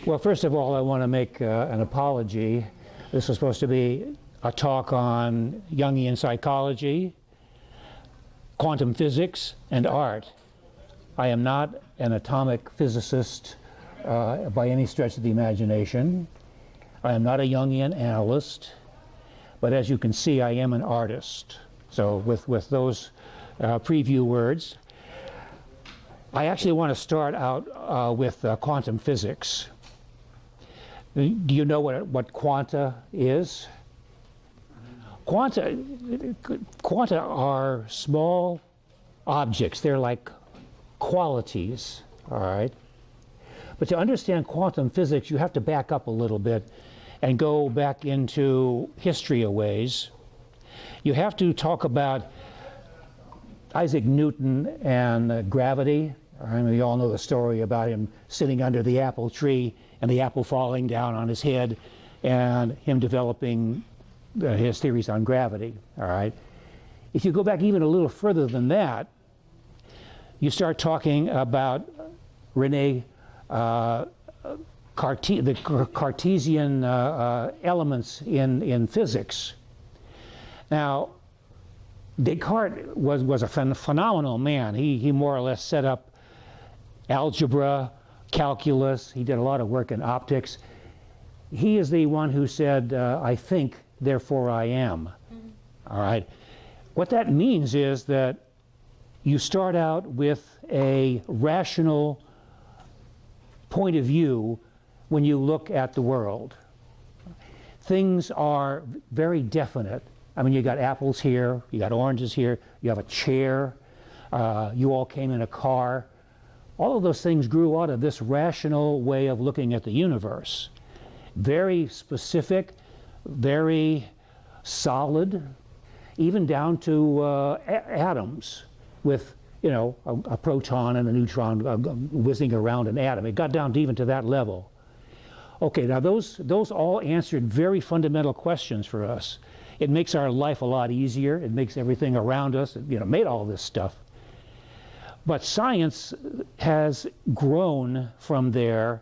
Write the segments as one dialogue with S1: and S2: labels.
S1: Well, first of all, I want to make an apology. This was supposed to be a talk on Jungian psychology, quantum physics, and art. I am not an atomic physicist by any stretch of the imagination. I am not a Jungian analyst, but as you can see, I am an artist. So with those preview words, I actually want to start out with quantum physics. Do you know what quanta is? Quanta are small objects. They're like qualities, all right? But to understand quantum physics, you have to back up a little bit and go back into history a ways. You have to talk about Isaac Newton and gravity. I mean, we all know the story about him sitting under the apple tree and the apple falling down on his head and him developing his theories on gravity, all right? If you go back even a little further than that, you start talking about the Cartesian elements in physics. Now, Descartes was a phenomenal man. He more or less set up algebra, calculus. He did a lot of work in optics. He is the one who said, I think, therefore I am. All right. What that means is that you start out with a rational point of view when you look at the world. Things are very definite. I mean, you got apples here, you got oranges here, you have a chair, you all came in a car. All of those things grew out of this rational way of looking at the universe. Very specific, very solid, even down to atoms with, you know, a proton and a neutron whizzing around an atom. It got down even to that level. Okay, now those all answered very fundamental questions for us. It makes our life a lot easier. It makes everything around us, you know, made all this stuff. But science has grown from there,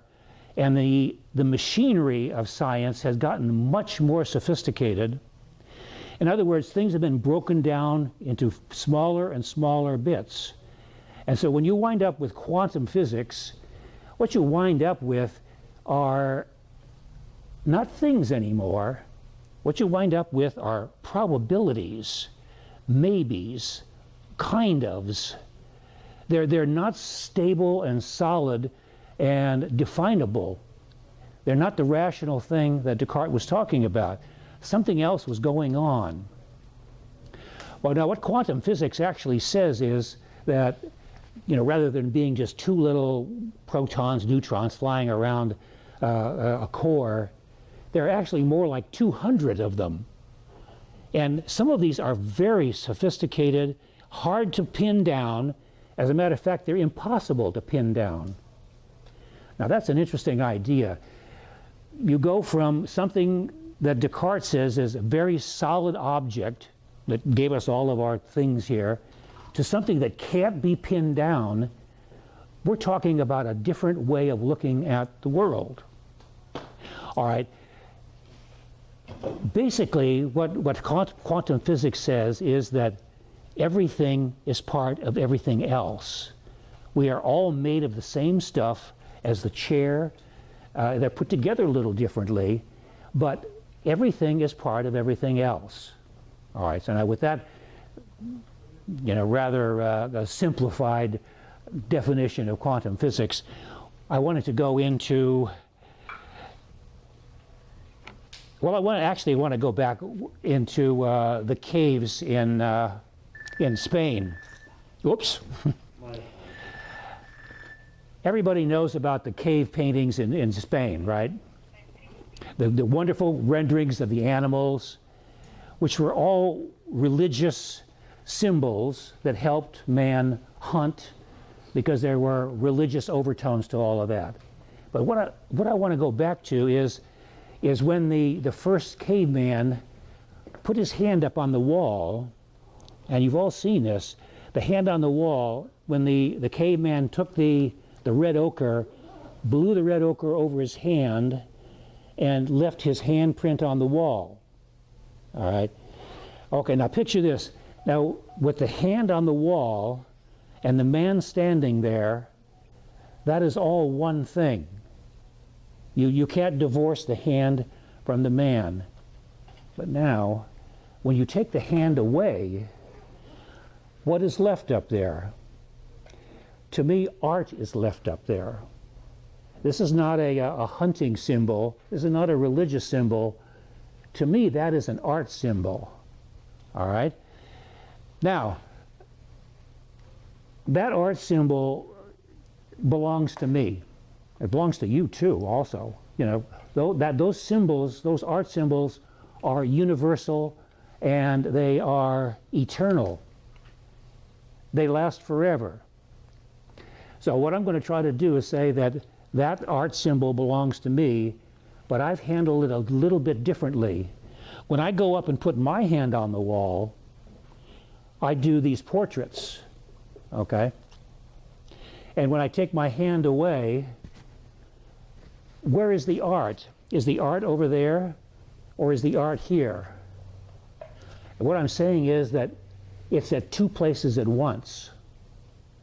S1: and the machinery of science has gotten much more sophisticated. In other words, things have been broken down into smaller and smaller bits. And so when you wind up with quantum physics, what you wind up with are not things anymore. What you wind up with are probabilities, maybes, kind ofs. They're not stable and solid and definable. They're not the rational thing that Descartes was talking about. Something else was going on. Well, now what quantum physics actually says is that, you know, rather than being just two little protons, neutrons flying around a core, there are actually more like 200 of them. And some of these are very sophisticated, hard to pin down. As a matter of fact, they're impossible to pin down. Now that's an interesting idea. You go from something that Descartes says is a very solid object that gave us all of our things here, to something that can't be pinned down. We're talking about a different way of looking at the world. All right. Basically, what quantum physics says is that everything is part of everything else. We are all made of the same stuff as the chair. They're put together a little differently, but everything is part of everything else. All right, so now with that, you know, rather simplified definition of quantum physics, I wanted to go into, well, I want to go back into the caves in Spain. Oops. Everybody knows about the cave paintings in Spain, right? The wonderful renderings of the animals, which were all religious symbols that helped man hunt, because there were religious overtones to all of that. But what I want to go back to is when the first caveman put his hand up on the wall, and you've all seen this, the hand on the wall, when the caveman took the red ochre, blew the red ochre over his hand and left his handprint on the wall. All right. Okay, now picture this. Now, with the hand on the wall and the man standing there, that is all one thing. You can't divorce the hand from the man. But now, when you take the hand away, what is left up there? To me, art is left up there. This is not a hunting symbol. This is not a religious symbol. To me, that is an art symbol. All right? Now, that art symbol belongs to me. It belongs to you too, also. You know, those symbols, those art symbols, are universal and they are eternal. They last forever. So what I'm going to try to do is say that that art symbol belongs to me, but I've handled it a little bit differently. When I go up and put my hand on the wall, I do these portraits, okay? And when I take my hand away, where is the art? Is the art over there, or is the art here? And what I'm saying is that it's at two places at once,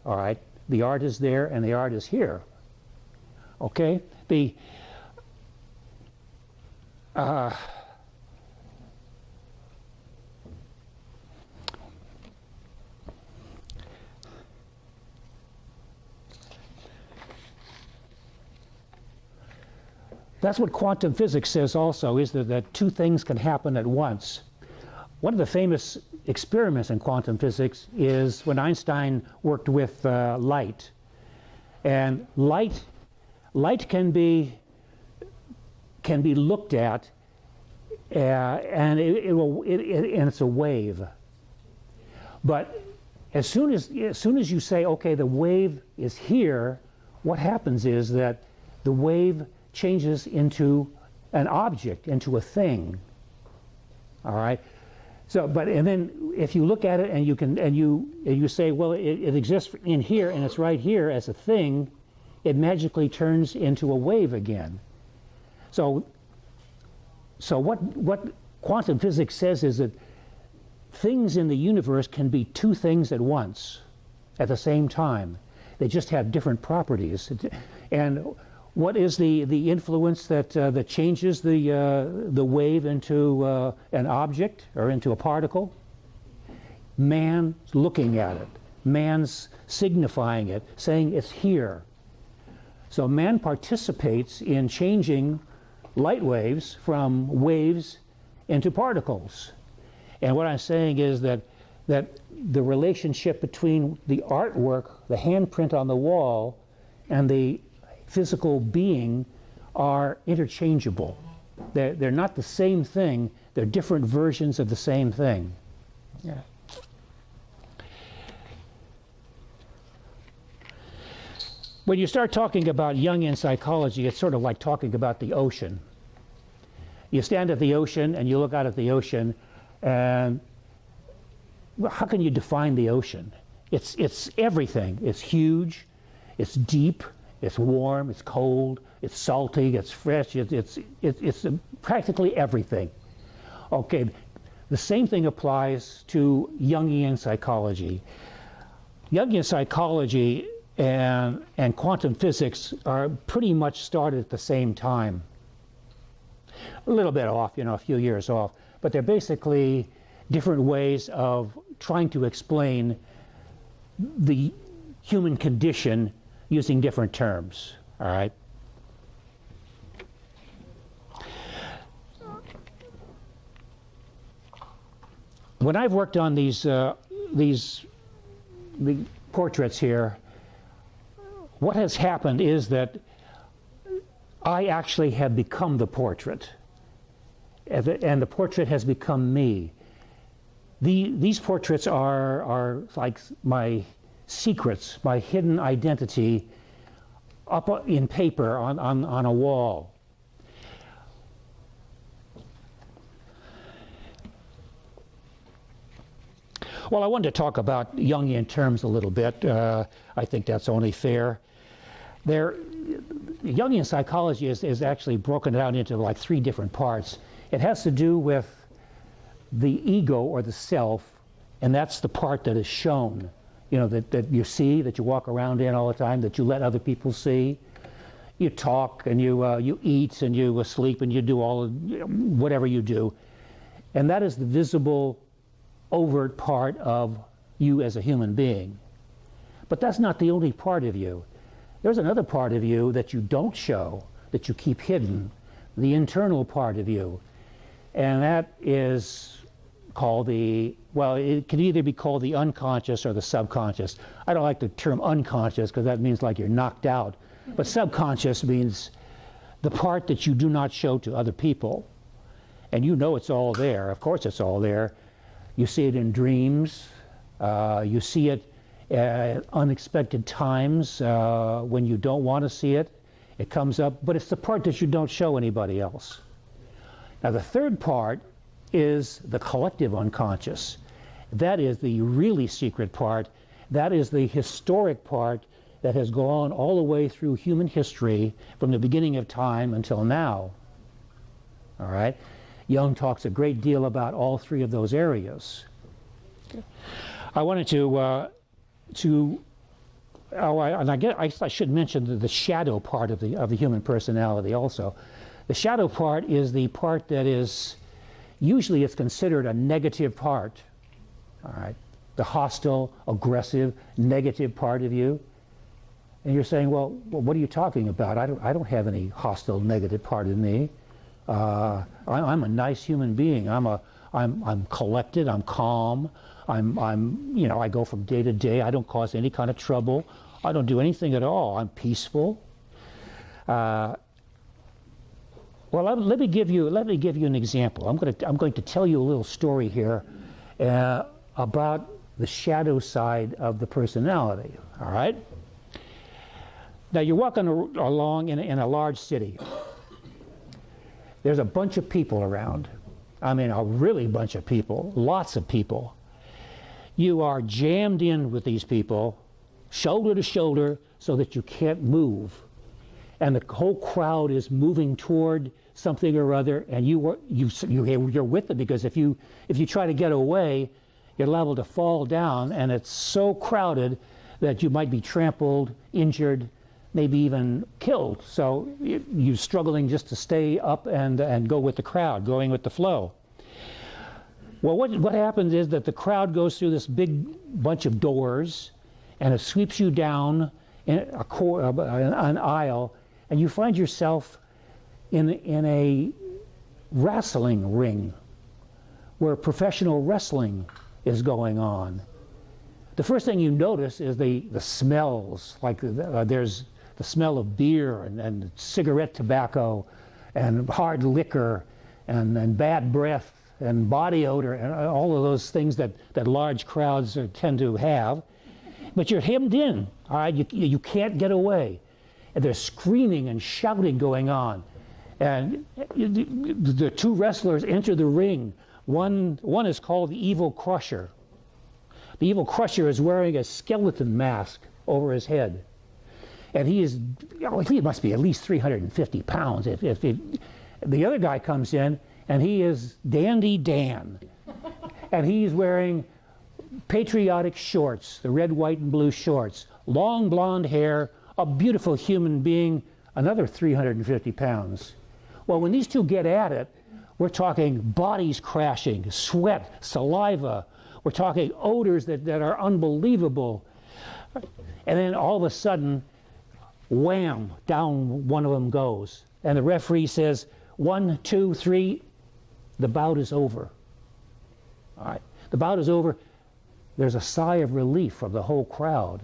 S1: all right? The art is there and the art is here, okay? That's what quantum physics says also, is that two things can happen at once. One of the famous experiments in quantum physics is when Einstein worked with light. And light can be looked at, and it's a wave. But as soon as you say, okay, the wave is here, what happens is that the wave changes into an object, into a thing. All right. So, and then if you look at it and you say, well, it exists in here and it's right here as a thing, it magically turns into a wave again. So what quantum physics says is that things in the universe can be two things at once, at the same time. They just have different properties. And what is the influence that changes the wave into an object or into a particle? Man's looking at it. Man's signifying it, saying it's here. So man participates in changing light waves from waves into particles. And what I'm saying is that the relationship between the artwork, the handprint on the wall, and the physical being are interchangeable. They're not the same thing. They're different versions of the same thing. Yeah. When you start talking about Jungian psychology, it's sort of like talking about the ocean. You stand at the ocean and you look out at the ocean, and well, how can you define the ocean? It's everything. It's huge, it's deep, it's warm, it's cold, it's salty, it's fresh, it's practically everything. Okay, the same thing applies to Jungian psychology. Jungian psychology and quantum physics are pretty much started at the same time. A little bit off, a few years off, but they're basically different ways of trying to explain the human condition using different terms, all right? When I've worked on the portraits here, what has happened is that I actually have become the portrait, and the portrait has become me. These portraits are like my secrets, my hidden identity up in paper on a wall. Well, I wanted to talk about Jungian terms a little bit. I think that's only fair. There, Jungian psychology is actually broken down into like 3 different parts. It has to do with the ego or the self, and that's the part that is shown, you know, that you see, that you walk around in all the time, that you let other people see. You talk and you eat and you sleep and you do all whatever you do, and that is the visible, overt part of you as a human being. But that's not the only part of you. There's another part of you that you don't show, that you keep hidden, the internal part of you. And that is called well, it can either be called the unconscious or the subconscious. I don't like the term unconscious because that means like you're knocked out. But subconscious means the part that you do not show to other people. And you know it's all there. Of course it's all there. You see it in dreams. You see it at unexpected times when you don't want to see it. It comes up, but it's the part that you don't show anybody else. Now the third part is the collective unconscious. That is the really secret part. That is the historic part that has gone all the way through human history from the beginning of time until now. All right? Jung talks a great deal about all 3 of those areas. I wanted I should mention the shadow part of the human personality also. The shadow part is the part that is, usually it's considered a negative part, all right? The hostile, aggressive, negative part of you. And you're saying, well, what are you talking about? I don't have any hostile, negative part of me. I'm a nice human being. I'm collected. I'm calm. You know, I go from day to day. I don't cause any kind of trouble. I don't do anything at all. I'm peaceful. Well, let me give you an example. I'm going to tell you a little story here about the shadow side of the personality. All right. Now you're walking along in a large city. There's a bunch of people around. I mean, a really bunch of people, lots of people. You are jammed in with these people, shoulder to shoulder, so that you can't move. And the whole crowd is moving toward something or other, and you're with them, because if you try to get away, you're liable to fall down, and it's so crowded that you might be trampled, injured, maybe even killed. So you're struggling just to stay up and go with the crowd, going with the flow. Well, what happens is that the crowd goes through this big bunch of doors, and it sweeps you down in an aisle, and you find yourself in a wrestling ring where professional wrestling is going on. The first thing you notice is the smells, like there's the smell of beer and cigarette tobacco and hard liquor and bad breath and body odor and all of those things that large crowds tend to have. But you're hemmed in, all right? You can't get away. And there's screaming and shouting going on. And the 2 wrestlers enter the ring. One is called the Evil Crusher. The Evil Crusher is wearing a skeleton mask over his head. And he must be at least 350 pounds. If the other guy comes in, and he is Dandy Dan. And he's wearing patriotic shorts, the red, white, and blue shorts, long blonde hair, a beautiful human being, another 350 pounds. Well, when these 2 get at it, we're talking bodies crashing, sweat, saliva. We're talking odors that are unbelievable. And then all of a sudden, wham, down one of them goes. And the referee says, 1, 2, 3, the bout is over. All right, the bout is over. There's a sigh of relief from the whole crowd.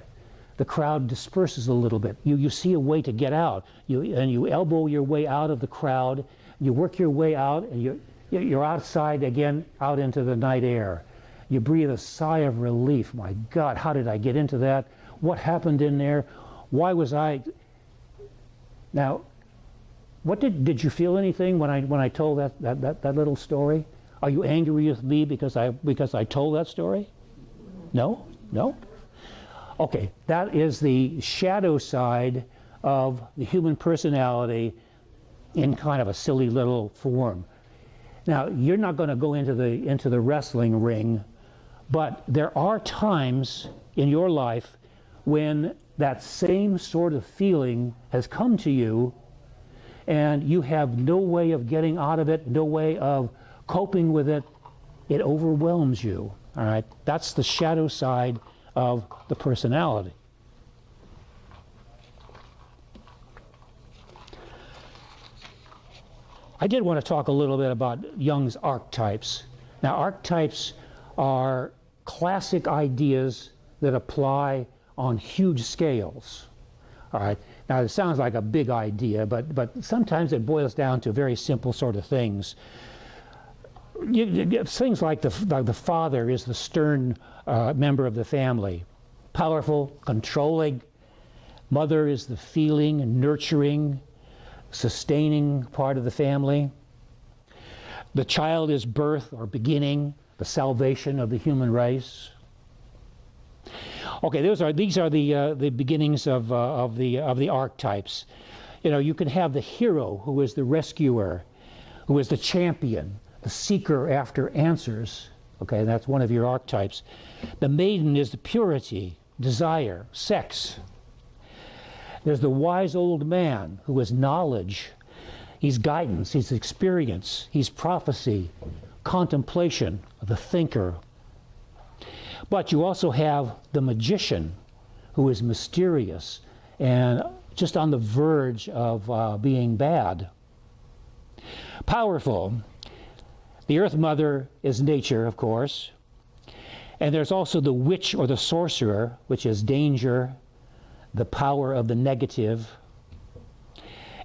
S1: The crowd disperses a little bit. You see a way to get out. You elbow your way out of the crowd. You work your way out, and you're outside again, out into the night air. You breathe a sigh of relief. My God, how did I get into that? What happened in there? Why was I? Now, what did you feel anything when I told that little story? Are you angry with me because I told that story? No? No? Okay, that is the shadow side of the human personality in kind of a silly little form. Now, you're not going to go into the wrestling ring, but there are times in your life when that same sort of feeling has come to you and you have no way of getting out of it, no way of coping with it. It overwhelms you. All right? That's the shadow side of the personality. I did want to talk a little bit about Jung's archetypes. Now, archetypes are classic ideas that apply on huge scales. All right. Now, it sounds like a big idea, but sometimes it boils down to very simple sort of things. Things like the father is the stern member of the family, powerful, controlling. Mother is the feeling, nurturing, sustaining part of the family. The child is birth or beginning, the salvation of the human race. Okay, these are the beginnings of the archetypes. You know, you can have the hero who is the rescuer, who is the champion, the seeker after answers. Okay, that's one of your archetypes. The maiden is the purity, desire, sex. There's the wise old man who is knowledge. He's guidance, he's experience, he's prophecy, contemplation, the thinker. But you also have the magician who is mysterious and just on the verge of being bad. Powerful. The Earth Mother is nature, of course. And there's also the witch or the sorcerer, which is danger, the power of the negative.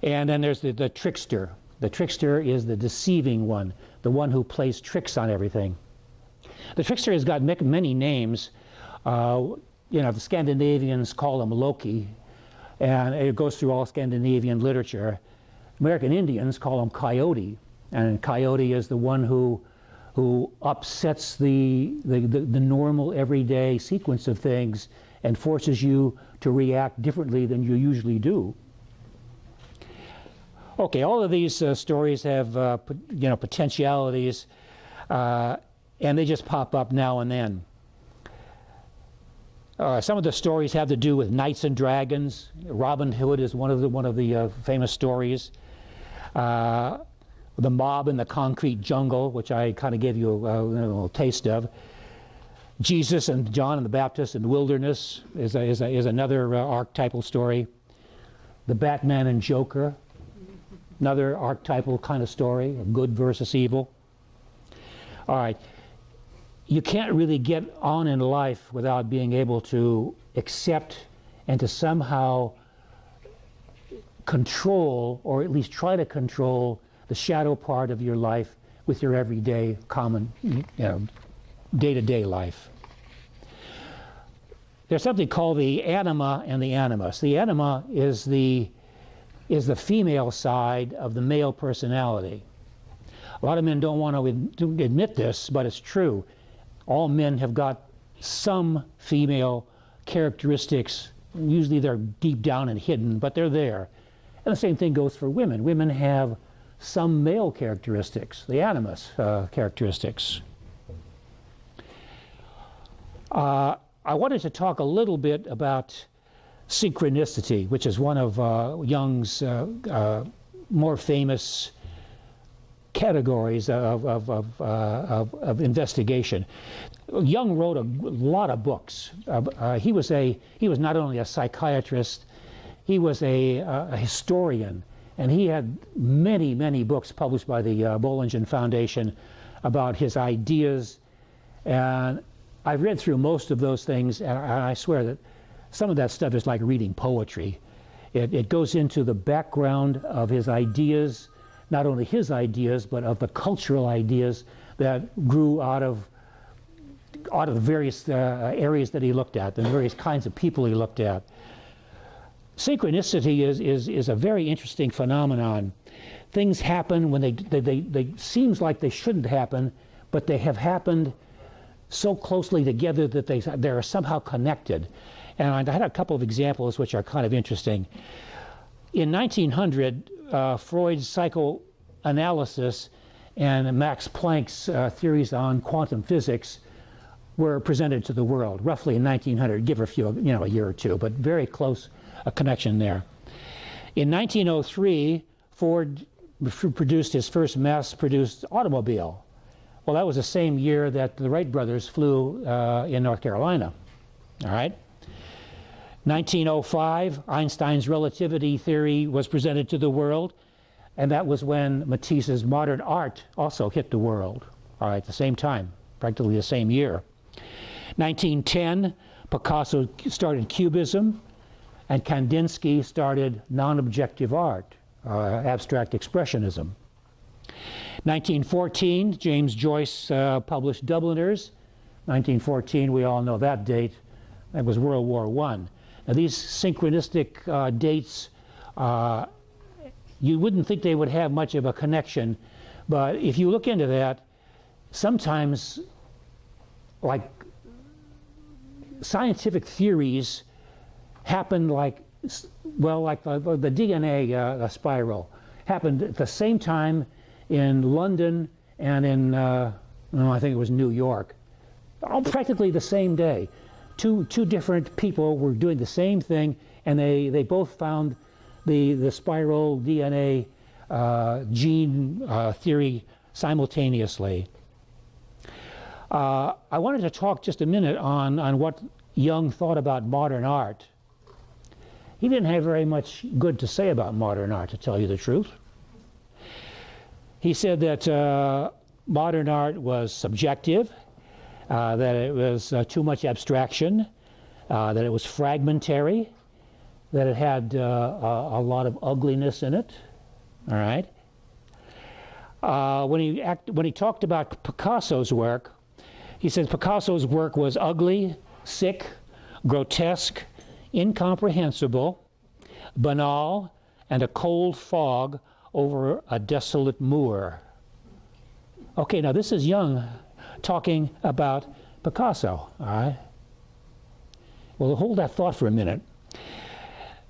S1: And then there's the trickster. The trickster is the deceiving one, the one who plays tricks on everything. The trickster has got many names. The Scandinavians call him Loki, and it goes through all Scandinavian literature. American Indians call him Coyote, and Coyote is the one who upsets the normal everyday sequence of things and forces you to react differently than you usually do. Okay, all of these stories have potentialities, and they just pop up now and then. Some of the stories have to do with knights and dragons. Robin Hood is one of the famous stories. The mob in the concrete jungle, which I kind of gave you a little taste of. Jesus and John the Baptist in the wilderness is another archetypal story. The Batman and Joker, another archetypal kind of story, good versus evil. All right. You can't really get on in life without being able to accept and to somehow control, or at least try to control, the shadow part of your life with your everyday, common, day-to-day life. There's something called the anima and the animus. The anima is the female side of the male personality. A lot of men don't want to admit this, but it's true. All men have got some female characteristics. Usually they're deep down and hidden, but they're there. And the same thing goes for women. Women have some male characteristics, the animus characteristics. I wanted to talk a little bit about synchronicity, which is one of Jung's more famous categories of investigation. Jung wrote a lot of books. He was not only a psychiatrist, he was a historian, and he had many books published by the Bollingen Foundation about his ideas. And I've read through most of those things, and I swear that some of that stuff is like reading poetry. It goes into the background of his ideas, not only his ideas, but of the cultural ideas that grew out of the various areas that he looked at, the various kinds of people he looked at. Synchronicity is a very interesting phenomenon. Things happen when they seems like they shouldn't happen, but they have happened so closely together that they're somehow connected. And I had a couple of examples which are kind of interesting. In 1900, Freud's psychoanalysis and Max Planck's theories on quantum physics were presented to the world, roughly in 1900, give or few, a year or two, but very close a connection there. In 1903, Ford produced his first mass-produced automobile. Well, that was the same year that the Wright brothers flew in North Carolina. All right. 1905, Einstein's relativity theory was presented to the world, and that was when Matisse's modern art also hit the world. All right, at the same time, practically the same year. 1910, Picasso started Cubism, and Kandinsky started non-objective art, abstract expressionism. 1914, James Joyce published Dubliners. 1914, we all know that date. That was World War I. Now, these synchronistic dates, you wouldn't think they would have much of a connection, but if you look into that, sometimes, like, scientific theories happen like the DNA spiral happened at the same time in London and in, I think it was New York, all practically the same day. Two different people were doing the same thing, and they both found the spiral DNA gene theory simultaneously. I wanted to talk just a minute on what Jung thought about modern art. He didn't have very much good to say about modern art, to tell you the truth. He said that modern art was subjective, that it was too much abstraction, that it was fragmentary, that it had a lot of ugliness in it. All right. When he talked about Picasso's work, he says Picasso's work was ugly, sick, grotesque, incomprehensible, banal, and a cold fog over a desolate moor. Okay, now this is Jung talking about Picasso, all right? Well, hold that thought for a minute.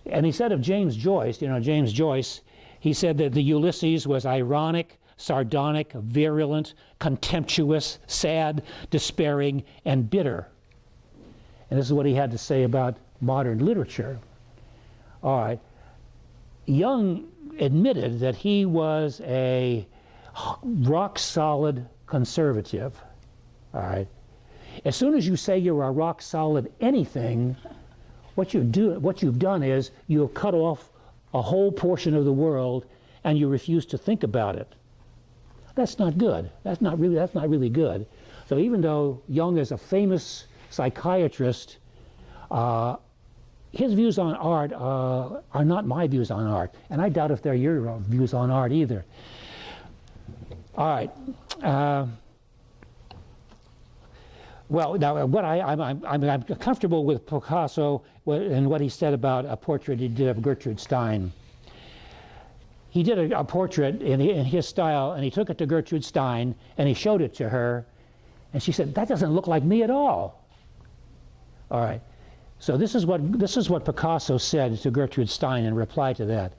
S1: And he said of James Joyce, James Joyce, he said that the Ulysses was ironic, sardonic, virulent, contemptuous, sad, despairing, and bitter. And this is what he had to say about modern literature. All right. Jung admitted that he was a rock-solid conservative. All right. As soon as you say you're a rock-solid anything, what you've done is you have cut off a whole portion of the world, and you refuse to think about it. That's not good. That's not really good. So even though Jung is a famous psychiatrist, his views on art are not my views on art, and I doubt if they're your views on art either. All right. Well, now I'm comfortable with Picasso and what he said about a portrait he did of Gertrude Stein. He did a portrait in his style, and he took it to Gertrude Stein, and he showed it to her, and she said, "That doesn't look like me at all." All right. So this is what Picasso said to Gertrude Stein in reply to that.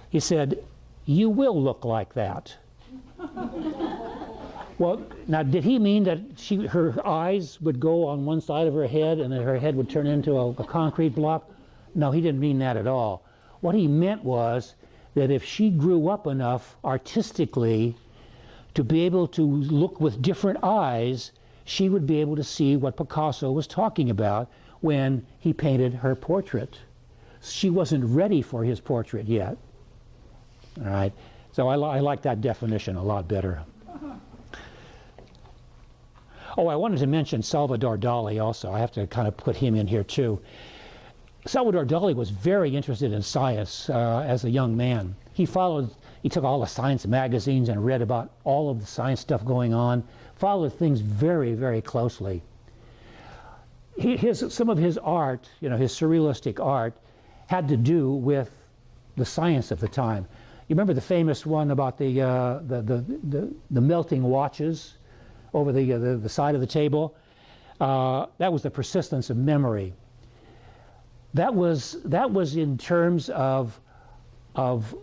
S1: He said, "You will look like that." Well, now, did he mean that her eyes would go on one side of her head and that her head would turn into a concrete block? No, he didn't mean that at all. What he meant was that if she grew up enough artistically to be able to look with different eyes, she would be able to see what Picasso was talking about when he painted her portrait. She wasn't ready for his portrait yet. All right. So I like that definition a lot better. Oh, I wanted to mention Salvador Dali also. I have to kind of put him in here too. Salvador Dali was very interested in science as a young man. He took all the science magazines and read about all of the science stuff going on, followed things very, very closely. Some of his art, his surrealistic art, had to do with the science of the time. You remember the famous one about the melting watches over the side of the table? That was the persistence of memory. That was in terms of of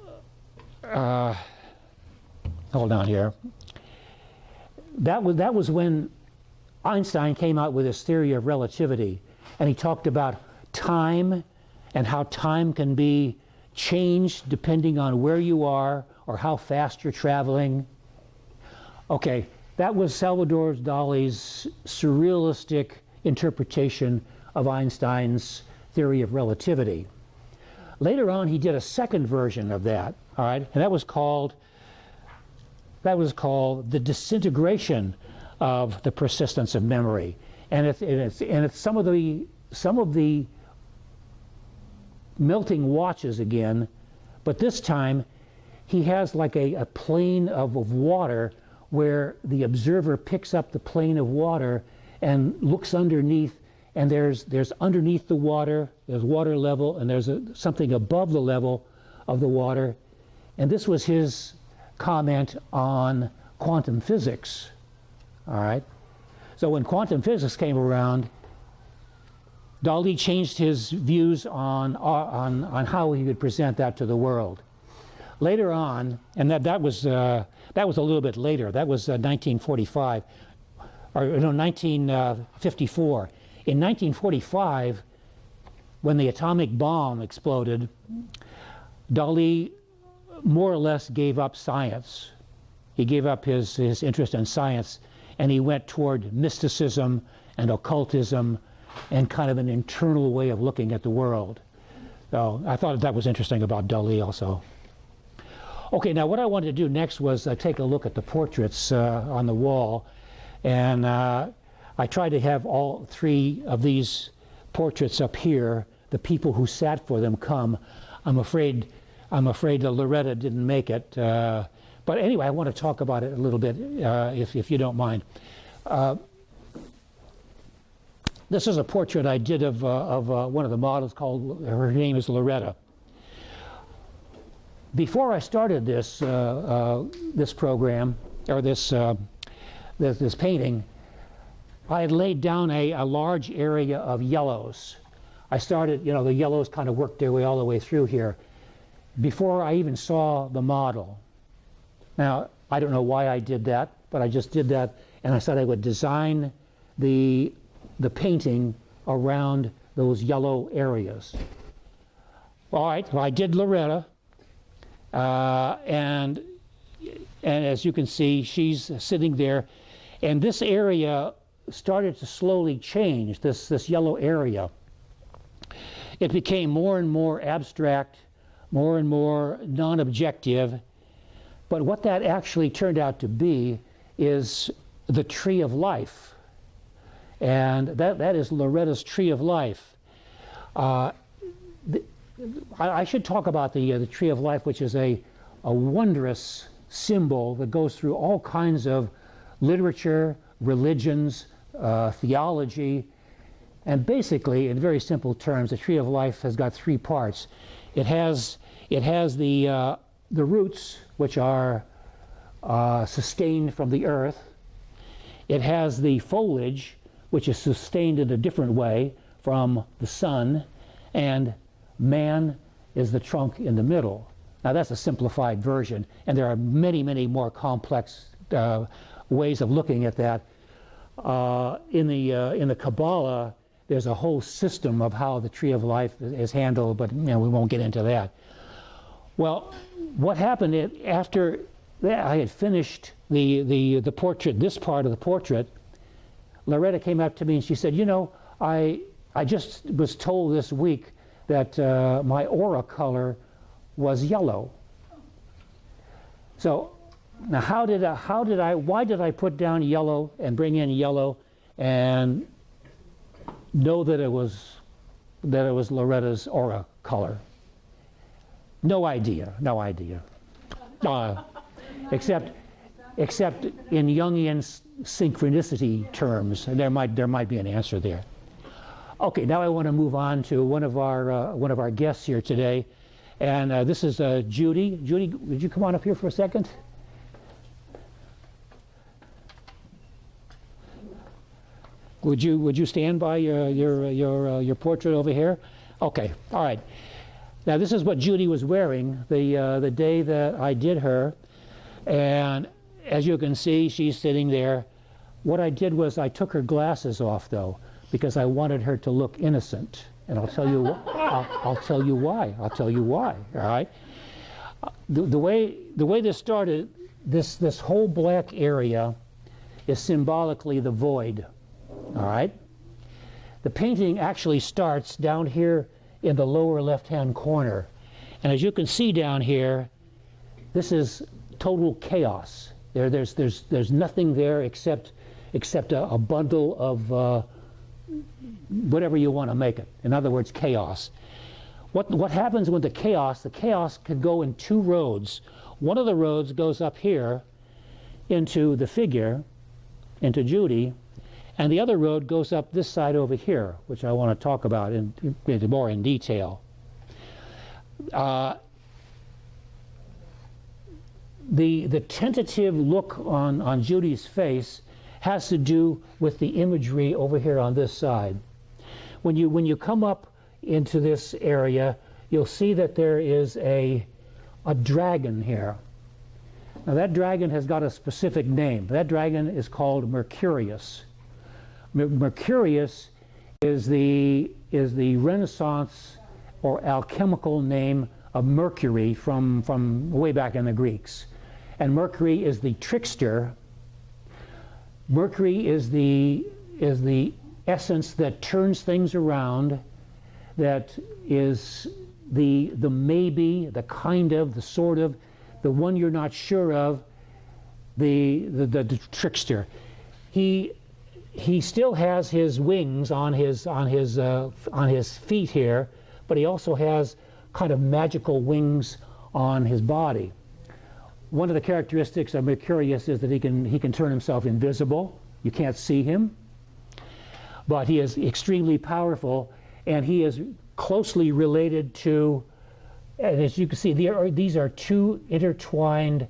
S1: hold on here. That was when Einstein came out with his theory of relativity, and he talked about time and how time can be changed depending on where you are or how fast you're traveling. Okay, that was Salvador Dali's surrealistic interpretation of Einstein's theory of relativity. Later on, he did a second version of that, all right, and that was called the disintegration of the persistence of memory, and it's some of the melting watches again, but this time he has like a plane of water where the observer picks up the plane of water and looks underneath, and there's underneath the water, there's water level, and there's something above the level of the water. And this was his comment on quantum physics. All right. So when quantum physics came around, Dali changed his views on how he would present that to the world. Later on, and that was a little bit later. That was 1945, or no, 1954. In 1945, when the atomic bomb exploded, Dali more or less gave up science. He gave up his interest in science, and he went toward mysticism and occultism and kind of an internal way of looking at the world. So I thought that was interesting about Dali also. Okay, now what I wanted to do next was take a look at the portraits on the wall, and I tried to have all three of these portraits up here, the people who sat for them, come. I'm afraid Loretta didn't make it, but anyway, I want to talk about it a little bit, if you don't mind. This is a portrait I did of one of the models. Her name is Loretta. Before I started this program, or this painting, I had laid down a large area of yellows. I started, the yellows kind of worked their way all the way through here before I even saw the model. Now, I don't know why I did that, but I just did that, and I said I would design the painting around those yellow areas. All right, well, I did Loretta, and as you can see, she's sitting there, and this area started to slowly change, this yellow area. It became more and more abstract, more and more non-objective, but what that actually turned out to be is the tree of life. And that is Loretta's tree of life. I should talk about the tree of life, which is a wondrous symbol that goes through all kinds of literature, religions, theology, and basically, in very simple terms, the tree of life has got three parts. It has the roots, which are sustained from the earth. It has the foliage, which is sustained in a different way from the sun, and man is the trunk in the middle. Now that's a simplified version, and there are many, many more complex ways of looking at that. In the Kabbalah, there's a whole system of how the tree of life is handled, but we won't get into that. Well, what happened after that, I had finished the portrait, this part of the portrait. Loretta came up to me and she said, I just was told this week that my aura color was yellow. So now why did I put down yellow and bring in yellow and know that it was Loretta's aura color? No idea. Except in Jungian synchronicity terms, and there might be an answer there. Okay, now I want to move on to one of our guests here today, and this is Judy. Judy, would you come on up here for a second? Would you stand by your portrait over here? Okay, all right. Now this is what Judy was wearing the day that I did her, and as you can see, she's sitting there. What I did was I took her glasses off, though, because I wanted her to look innocent, and I'll tell you I'll tell you why. I'll tell you why. All right. The way this started, this whole black area is symbolically the void. All right. The painting actually starts down here in the lower left-hand corner, and as you can see down here, this is total chaos. There's nothing there except a bundle of whatever you want to make it. In other words, chaos. What happens with the chaos can go in two roads. One of the roads goes up here into the figure, into Judy, and the other road goes up this side over here, which I want to talk about more in detail. The tentative look on Judy's face has to do with the imagery over here on this side. When you come up into this area, you'll see that there is a dragon here. Now that dragon has got a specific name. That dragon is called Mercurius. Mercurius is the Renaissance or alchemical name of Mercury from way back in the Greeks. And Mercury is the trickster. Mercury is the essence that turns things around, that is the maybe, the kind of, the sort of, the one you're not sure of, the trickster. He still has his wings on his feet here, but he also has kind of magical wings on his body. One of the characteristics of Mercurius is that he can turn himself invisible. You can't see him, but he is extremely powerful, and he is closely related to, and as you can see, these are two intertwined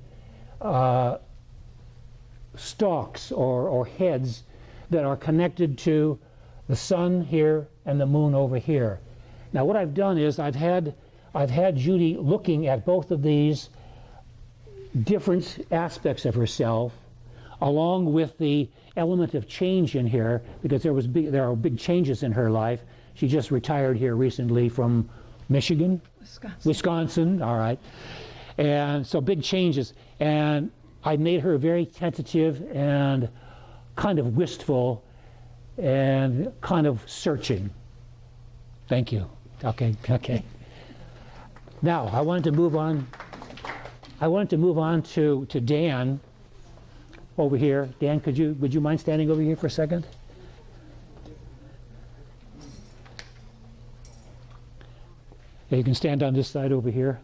S1: stalks or heads that are connected to the sun here and the moon over here. Now what I've done is I've had Judy looking at both of these different aspects of herself, along with the element of change in here, because there are big changes in her life. She just retired here recently from Michigan? Wisconsin, all right. And so big changes. And I made her very tentative and kind of wistful and kind of searching. Thank you. Okay. Now, I wanted to move on to Dan over here. Dan, would you mind standing over here for a second? Yeah, you can stand on this side over here.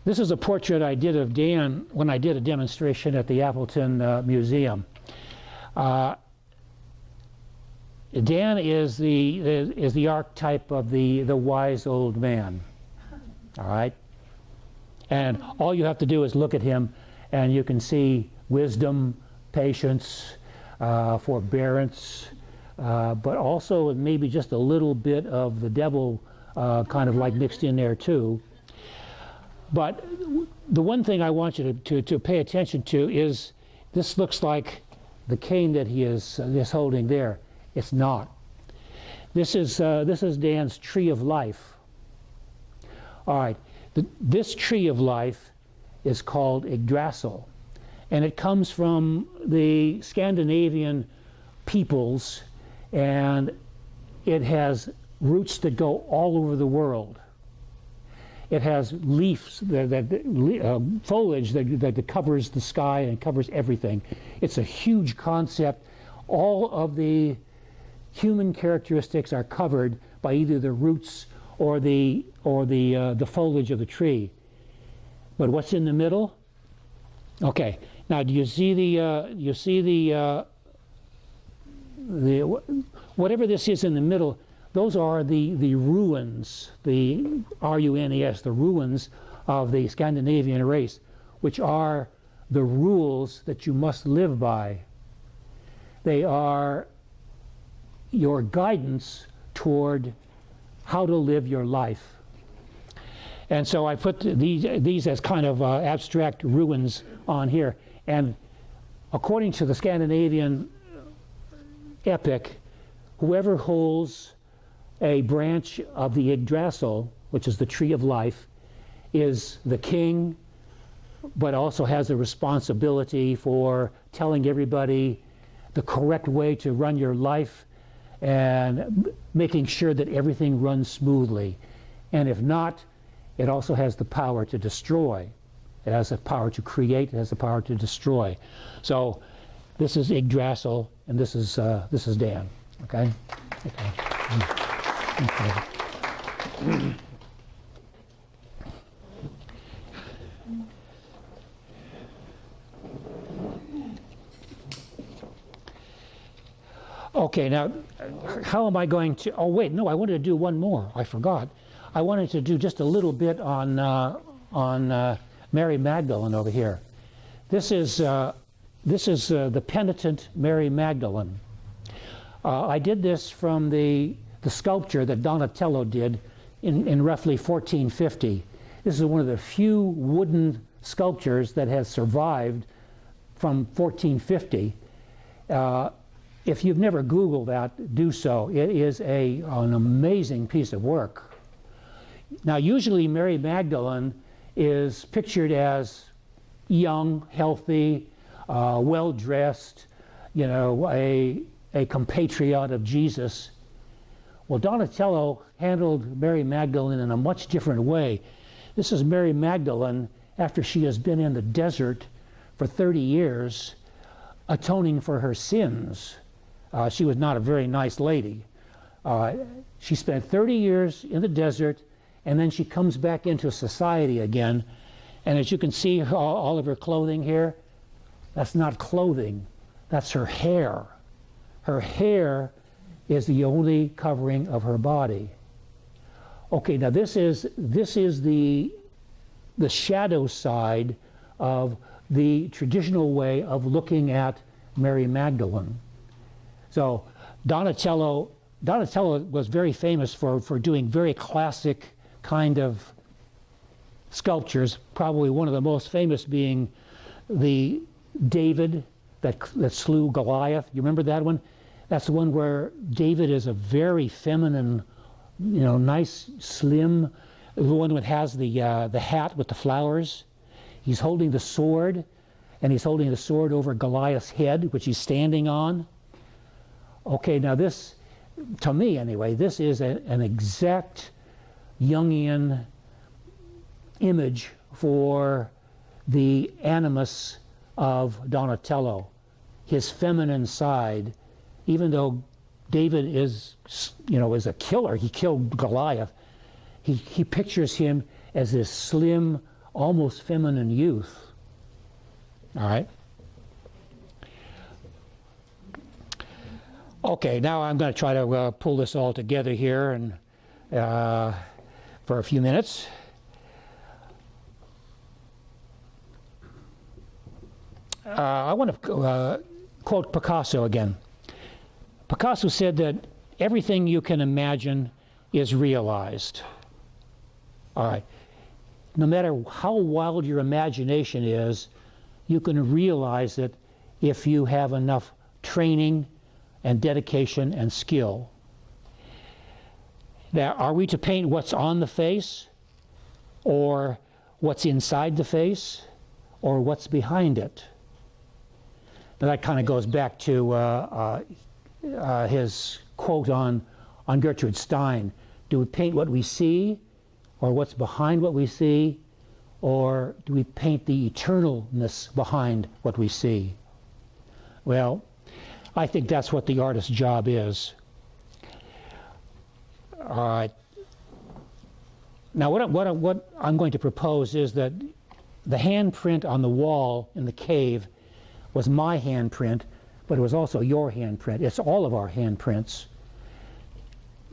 S1: This is a portrait I did of Dan when I did a demonstration at the Appleton Museum. Dan is the archetype of the wise old man. All right? And all you have to do is look at him, and you can see wisdom, patience, forbearance, but also maybe just a little bit of the devil kind of like mixed in there too. But the one thing I want you to pay attention to is this looks like the cane that he is holding there. It's not. This is Dan's tree of life. All right. This tree of life is called Yggdrasil, and it comes from the Scandinavian peoples, and it has roots that go all over the world. It has leaves, foliage that covers the sky and covers everything. It's a huge concept. All of the human characteristics are covered by either the roots or the foliage of the tree. But what's in the middle? Okay. Now, do you see the whatever this is in the middle? Those are the ruins, the R-U-N-E-S, the ruins of the Scandinavian race, which are the rules that you must live by. They are your guidance toward how to live your life. And so I put these as kind of abstract ruins on here. And according to the Scandinavian epic, whoever holds a branch of the Yggdrasil, which is the tree of life, is the king, but also has a responsibility for telling everybody the correct way to run your life and making sure that everything runs smoothly. And if not, it also has the power to destroy. It has the power to create, it has the power to destroy. So this is Yggdrasil, and this is Dan. Okay? Okay. Okay, now, how am I going to, oh wait, no, I wanted to do one more, I forgot. I wanted to do just a little bit on Mary Magdalene over here. This is the penitent Mary Magdalene. I did this from the sculpture that Donatello did in roughly 1450. This is one of the few wooden sculptures that has survived from 1450. If you've never Googled that, do so. It is an amazing piece of work. Now, usually Mary Magdalene is pictured as young, healthy, well-dressed, you know, a compatriot of Jesus. Well, Donatello handled Mary Magdalene in a much different way. This is Mary Magdalene after she has been in the desert for 30 years, atoning for her sins. She was not a very nice lady. She spent 30 years in the desert, and then she comes back into society again. And as you can see, all of her clothing here, that's not clothing, that's her hair. Her hair is the only covering of her body. Okay, now this is the shadow side of the traditional way of looking at Mary Magdalene. So Donatello was very famous for doing very classic kind of sculptures, probably one of the most famous being the David that slew Goliath. You remember that one? That's the one where David is a very feminine, you know, nice, slim, the one that has the hat with the flowers. He's holding the sword, and he's holding the sword over Goliath's head, which he's standing on. Okay, now this, to me anyway, this is an exact Jungian image for the animus of Donatello, his feminine side. Even though David is a killer, he killed Goliath, he pictures him as this slim, almost feminine youth. All right. Okay, now I'm going to try to pull this all together here and for a few minutes. I want to quote Picasso again. Picasso said that everything you can imagine is realized. All right. No matter how wild your imagination is, you can realize it if you have enough training and dedication and skill. Now, are we to paint what's on the face, or what's inside the face, or what's behind it? Now, that kind of goes back to his quote on Gertrude Stein. Do we paint what we see, or what's behind what we see, or do we paint the eternalness behind what we see? Well, I think that's what the artist's job is. All right. Now, what I'm going to propose is that the handprint on the wall in the cave was my handprint, but it was also your handprint. It's all of our handprints.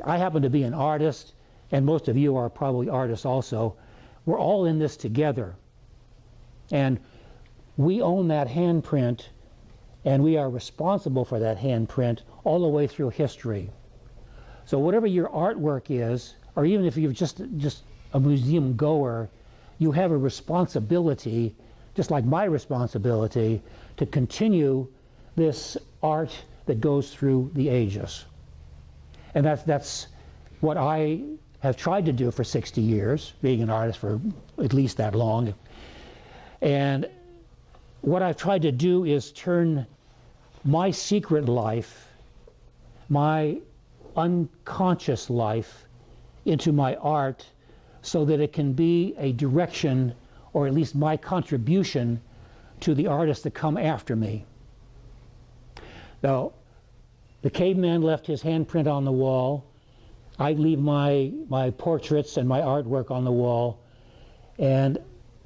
S1: I happen to be an artist, and most of you are probably artists also. We're all in this together. And we own that handprint, and we are responsible for that handprint all the way through history. So whatever your artwork is, or even if you're just a museum goer, you have a responsibility, just like my responsibility, to continue this art that goes through the ages. And that's what I have tried to do for 60 years, being an artist for at least that long. And what I've tried to do is turn my secret life, my unconscious life, into my art so that it can be a direction, or at least my contribution, to the artists that come after me. Now, the caveman left his handprint on the wall. I leave my portraits and my artwork on the wall. And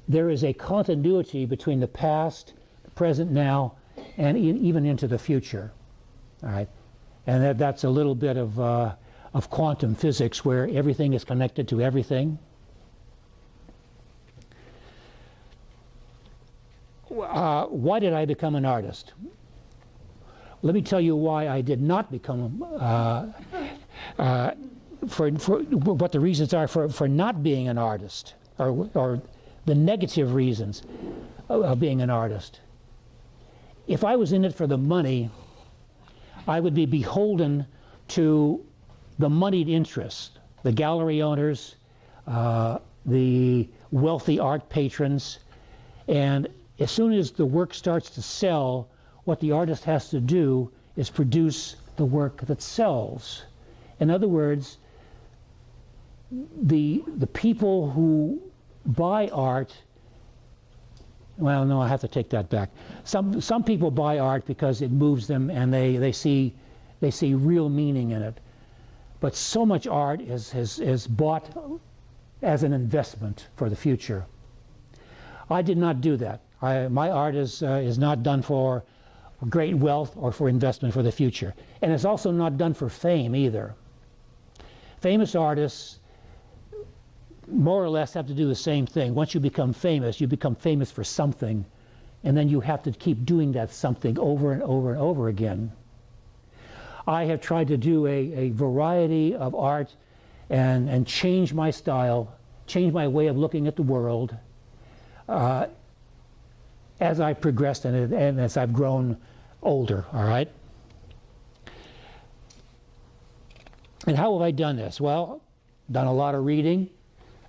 S1: there is a continuity between the past, the present now, and even into the future. All right? And that's a little bit of quantum physics, where everything is connected to everything. Why did I become an artist? Let me tell you why I did not become, for what the reasons are for not being an artist, or the negative reasons of being an artist. If I was in it for the money, I would be beholden to the moneyed interests, the gallery owners, the wealthy art patrons, and as soon as the work starts to sell, what the artist has to do is produce the work that sells. In other words, the people who buy art, well, no, I have to take that back. Some people buy art because it moves them and they see real meaning in it. But so much art is bought as an investment for the future. I did not do that. My art is not done for great wealth or for investment for the future. And it's also not done for fame either. Famous artists more or less have to do the same thing. Once you become famous for something, and then you have to keep doing that something over and over and over again. I have tried to do a variety of art and change my style, change my way of looking at the world as I progressed and as I've grown older, all right? And how have I done this? Well, done a lot of reading,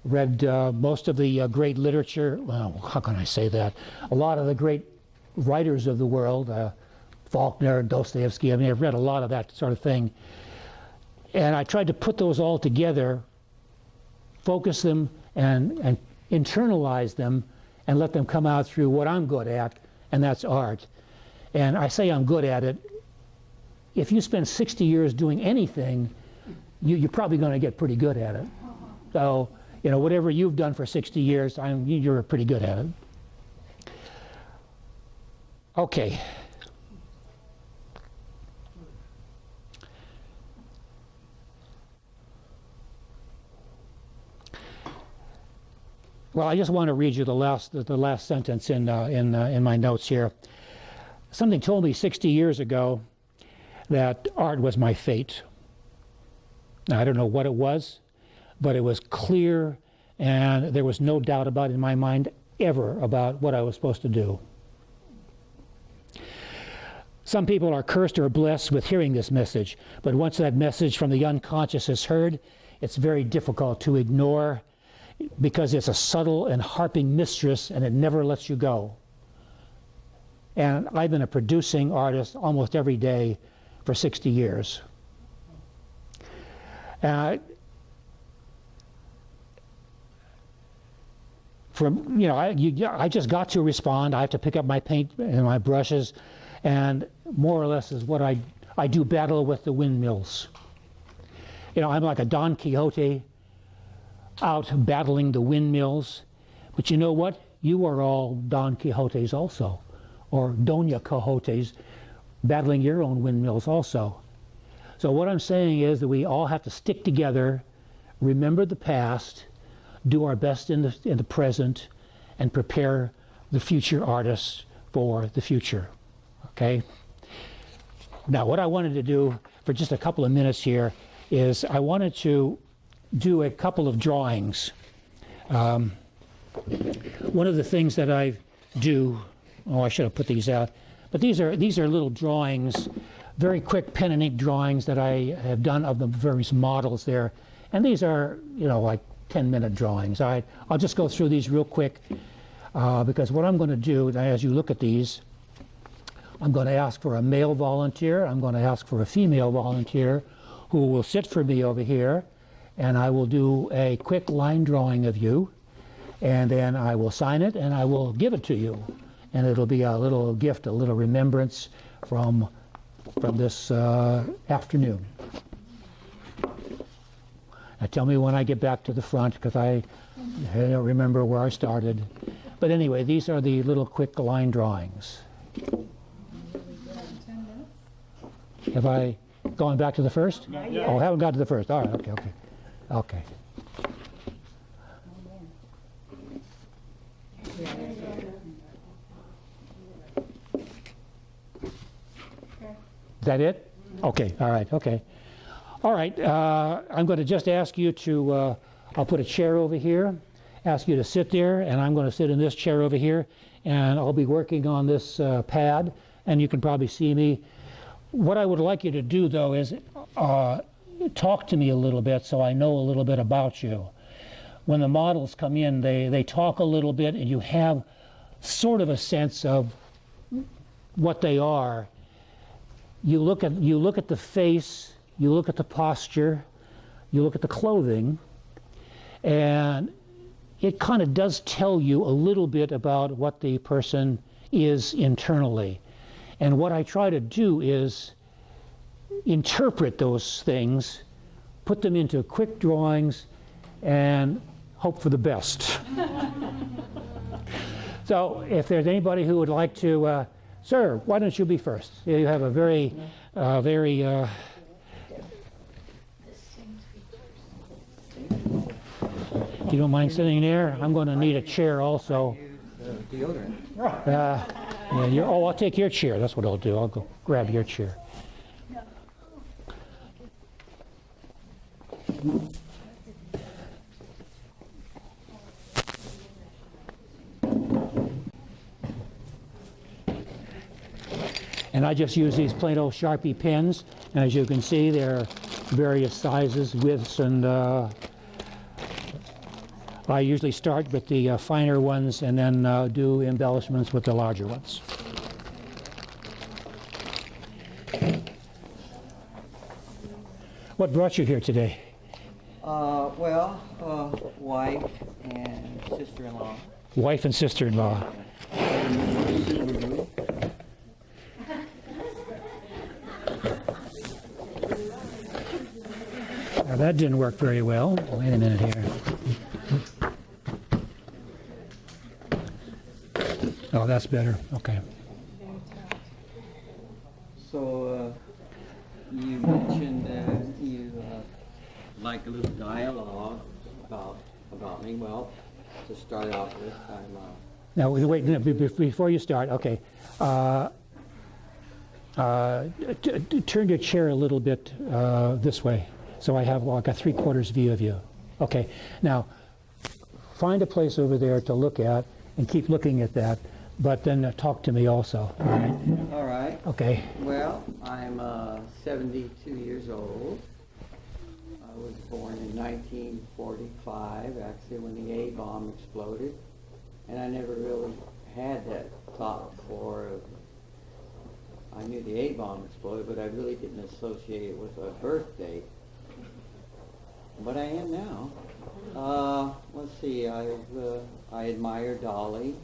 S1: read most of the great literature. Well, how can I say that? A lot of the great writers of the world, Faulkner, Dostoevsky. I mean, I've read a lot of that sort of thing. And I tried to put those all together, focus them, and internalize them, and let them come out through what I'm good at, and that's art. And I say I'm good at it. If you spend 60 years doing anything, you're probably going to get pretty good at it. So, you know, whatever you've done for 60 years, you're pretty good at it. Okay. Well, I just want to read you the last sentence in my notes here. Something told me 60 years ago that art was my fate. Now, I don't know what it was, but it was clear, and there was no doubt about it in my mind ever about what I was supposed to do. Some people are cursed or blessed with hearing this message, but once that message from the unconscious is heard, it's very difficult to ignore, because it's a subtle and harping mistress, and it never lets you go. And I've been a producing artist almost every day for 60 years. I just got to respond. I have to pick up my paint and my brushes, and more or less is what I do battle with the windmills. You know, I'm like a Don Quixote out battling the windmills. But you know what? You are all Don Quixotes also, or Doña Quixotes, battling your own windmills also. So what I'm saying is that we all have to stick together, remember the past, do our best in the present, and prepare the future artists for the future. Okay? Now, what I wanted to do for just a couple of minutes here is I wanted to do a couple of drawings. One of the things that I do, oh, I should have put these out, but these are little drawings, very quick pen and ink drawings that I have done of the various models there. And these are, like 10-minute drawings. All right, I'll just go through these real quick because what I'm going to do, as you look at these, I'm going to ask for a male volunteer. I'm going to ask for a female volunteer who will sit for me over here, and I will do a quick line drawing of you, and then I will sign it and I will give it to you, and it'll be a little gift, a little remembrance from this afternoon. Now tell me when I get back to the front, because I don't remember where I started. But anyway, these are the little quick line drawings. Have I gone back to the first? Oh, I haven't got to the first. All right, okay. Is that it? Okay, all right, okay. All right, I'm going to just ask you to, I'll put a chair over here, ask you to sit there, and I'm going to sit in this chair over here, and I'll be working on this pad, and you can probably see me. What I would like you to do, though, is talk to me a little bit so I know a little bit about you. When the models come in, they talk a little bit, and you have sort of a sense of what they are. You look at the face, you look at the posture, you look at the clothing, and it kind of does tell you a little bit about what the person is internally. And what I try to do is interpret those things, put them into quick drawings, and hope for the best. So if there's anybody who would like to, sir, why don't you be first? You have a very, if you don't mind sitting there, I'm going to need a chair also. Yeah, I'll take your chair. That's what I'll do. I'll go grab your chair. And I just use these plain old Sharpie pens, and as you can see, they're various sizes, widths, and I usually start with the finer ones and then do embellishments with the larger ones. What brought you here today?
S2: Wife and sister-in-law.
S1: Wife and sister-in-law. Now that didn't work very well. Wait a minute here. Oh, that's better. Okay.
S2: So you mentioned that you like a little dialogue about me. Well, to start off with,
S1: Now wait. No, before you start, okay. Turn your chair a little bit this way, so I have like a 3/4 view of you. Okay. Now, find a place over there to look at, and keep looking at that. But then talk to me also. All right.
S2: all right.
S1: Okay.
S2: Well, I'm 72 years old. I was born in 1945, actually, when the A-bomb exploded. And I never really had that thought before. I knew the A-bomb exploded, but I really didn't associate it with a birth date. But I am now. Let's see, I admire Dolly.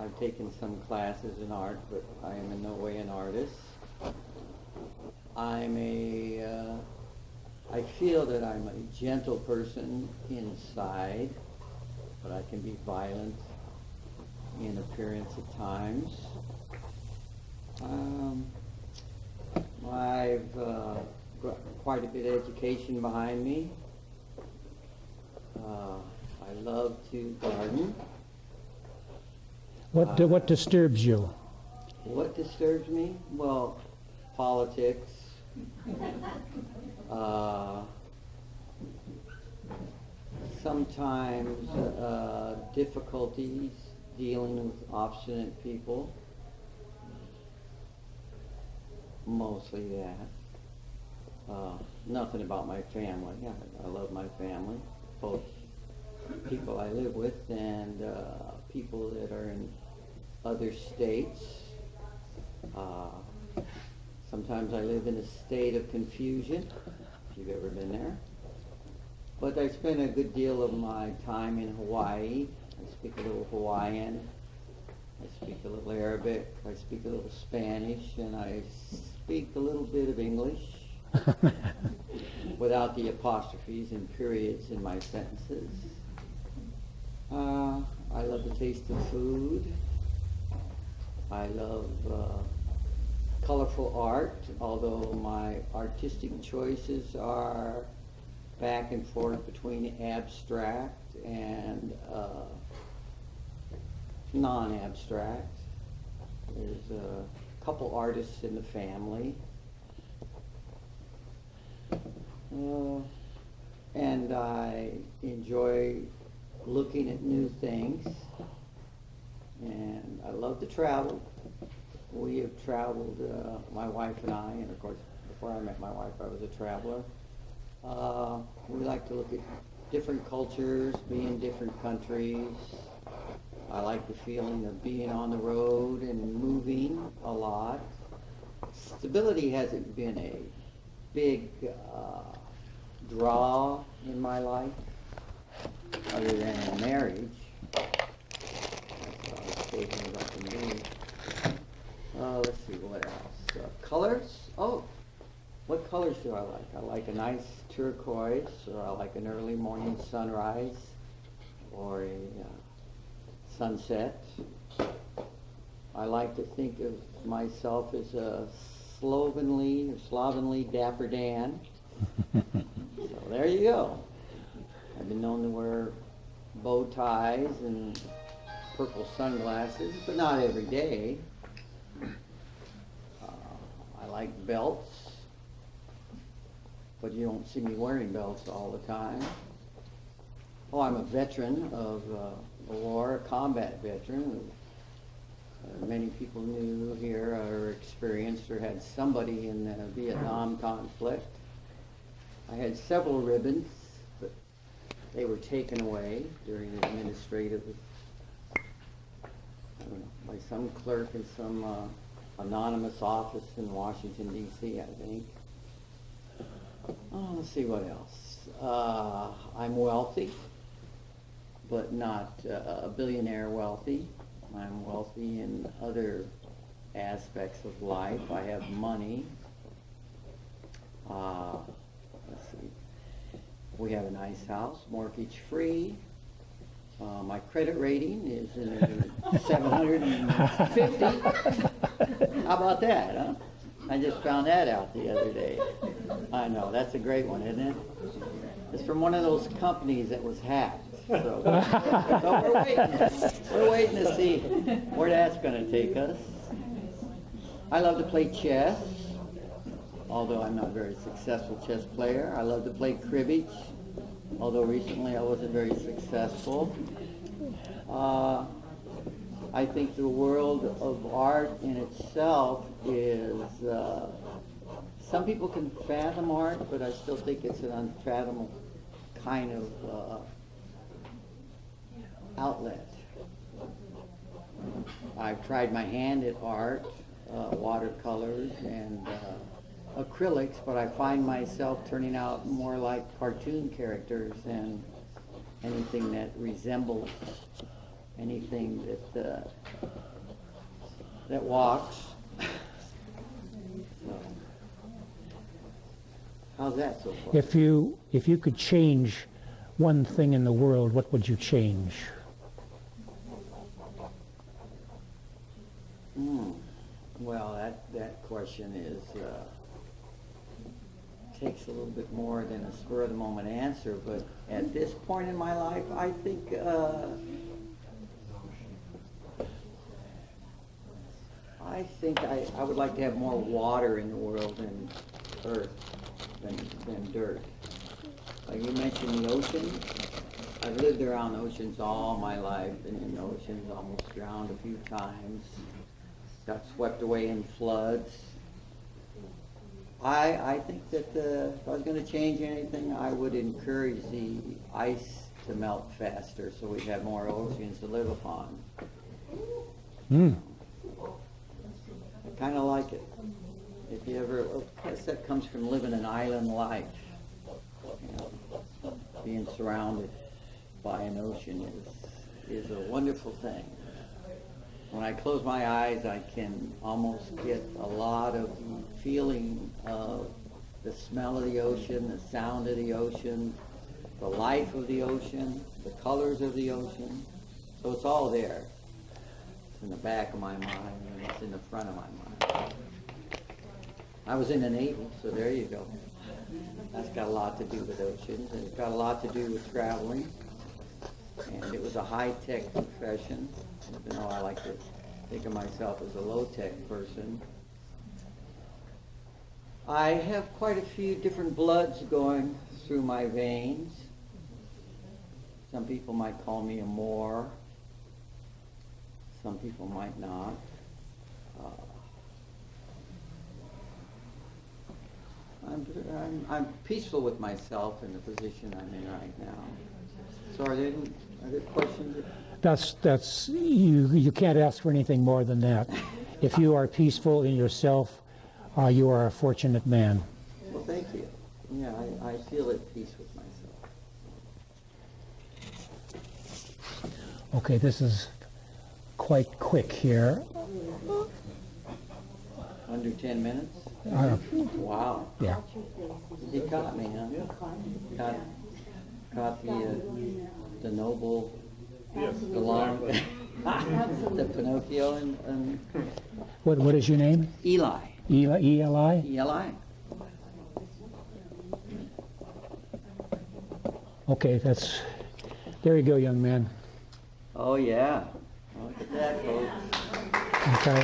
S2: I've taken some classes in art, but I am in no way an artist. I feel that I'm a gentle person inside, but I can be violent in appearance at times. I've got quite a bit of education behind me. I love to garden.
S1: What disturbs you?
S2: What disturbs me? Well, politics, uh, sometimes difficulties dealing with obstinate people, mostly that. Nothing about my family. I love my family, both people I live with and people that are in other states. Sometimes I live in a state of confusion, if you've ever been there. But I spend a good deal of my time in Hawaii. I speak a little Hawaiian. I speak a little Arabic. I speak a little Spanish. And I speak a little bit of English without the apostrophes and periods in my sentences. I love the taste of food. I love colorful art, although my artistic choices are back and forth between abstract and non-abstract. There's a couple artists in the family. And I enjoy looking at new things. And I love to travel. We have traveled, my wife and I, and of course, before I met my wife, I was a traveler. We like to look at different cultures, be in different countries. I like the feeling of being on the road and moving a lot. Stability hasn't been a big draw in my life, other than marriage. That's what I was thinking about to do. Let's see, what else? Colors? Oh, what colors do I like? I like a nice turquoise, or I like an early morning sunrise, or a sunset. I like to think of myself as a slovenly Dapper Dan. So there you go. I've been known to wear bow ties and purple sunglasses, but not every day. I like belts, but you don't see me wearing belts all the time. Oh, I'm a veteran of the war, a combat veteran. Many people knew here or experienced or had somebody in the Vietnam conflict. I had several ribbons, but they were taken away during the administrative, by some clerk in some anonymous office in Washington, D.C., I think. Oh, let's see what else. I'm wealthy, but not a billionaire wealthy. I'm wealthy in other aspects of life. I have money. Let's see. We have a nice house, mortgage free. My credit rating is 750. How about that, huh? I just found that out the other day. I know, that's a great one, isn't it? It's from one of those companies that was hacked. So we're waiting to see where that's going to take us. I love to play chess, although I'm not a very successful chess player. I love to play cribbage, although recently I wasn't very successful. I think the world of art in itself is, some people can fathom art, but I still think it's an unfathomable kind of outlet. I've tried my hand at art, watercolors and acrylics, but I find myself turning out more like cartoon characters than anything that resembles anything that walks. So, how's that so far?
S1: If you could change one thing in the world, what would you change?
S2: Well, that question is takes a little bit more than a spur of the moment answer, but at this point in my life, I think think I would like to have more water in the world than earth, than dirt. Like you mentioned the ocean. I've lived around oceans all my life, been in the oceans, almost drowned a few times, got swept away in floods. I think that if I was going to change anything, I would encourage the ice to melt faster so we'd have more oceans to live upon.
S1: Mm.
S2: I kind of like it. If you ever, I guess that comes from living an island life. You know, being surrounded by an ocean is a wonderful thing. When I close my eyes, I can almost get a lot of the feeling of the smell of the ocean, the sound of the ocean, the life of the ocean, the colors of the ocean. So it's all there. It's in the back of my mind and it's in the front of my mind. I was in the Navy, so there you go. That's got a lot to do with oceans, and it's got a lot to do with traveling. And it was a high-tech profession, even though I like to think of myself as a low-tech person. I have quite a few different bloods going through my veins. Some people might call me a Moor. Some people might not. I'm peaceful with myself in the position I'm in right now. So are there questions?
S1: That's you can't ask for anything more than that. If you are peaceful in yourself, you are a fortunate man.
S2: Well, thank you. Yeah, I feel at peace with myself.
S1: Okay, this is quite quick here.
S2: Under 10 minutes? Wow.
S1: Yeah.
S2: He caught me, huh? Caught the noble, the long, the Pinocchio and
S1: What is your name?
S2: Eli.
S1: Eli?
S2: Eli.
S1: Okay, there you go, young man.
S2: Oh, yeah. Look at that, folks.
S1: Okay.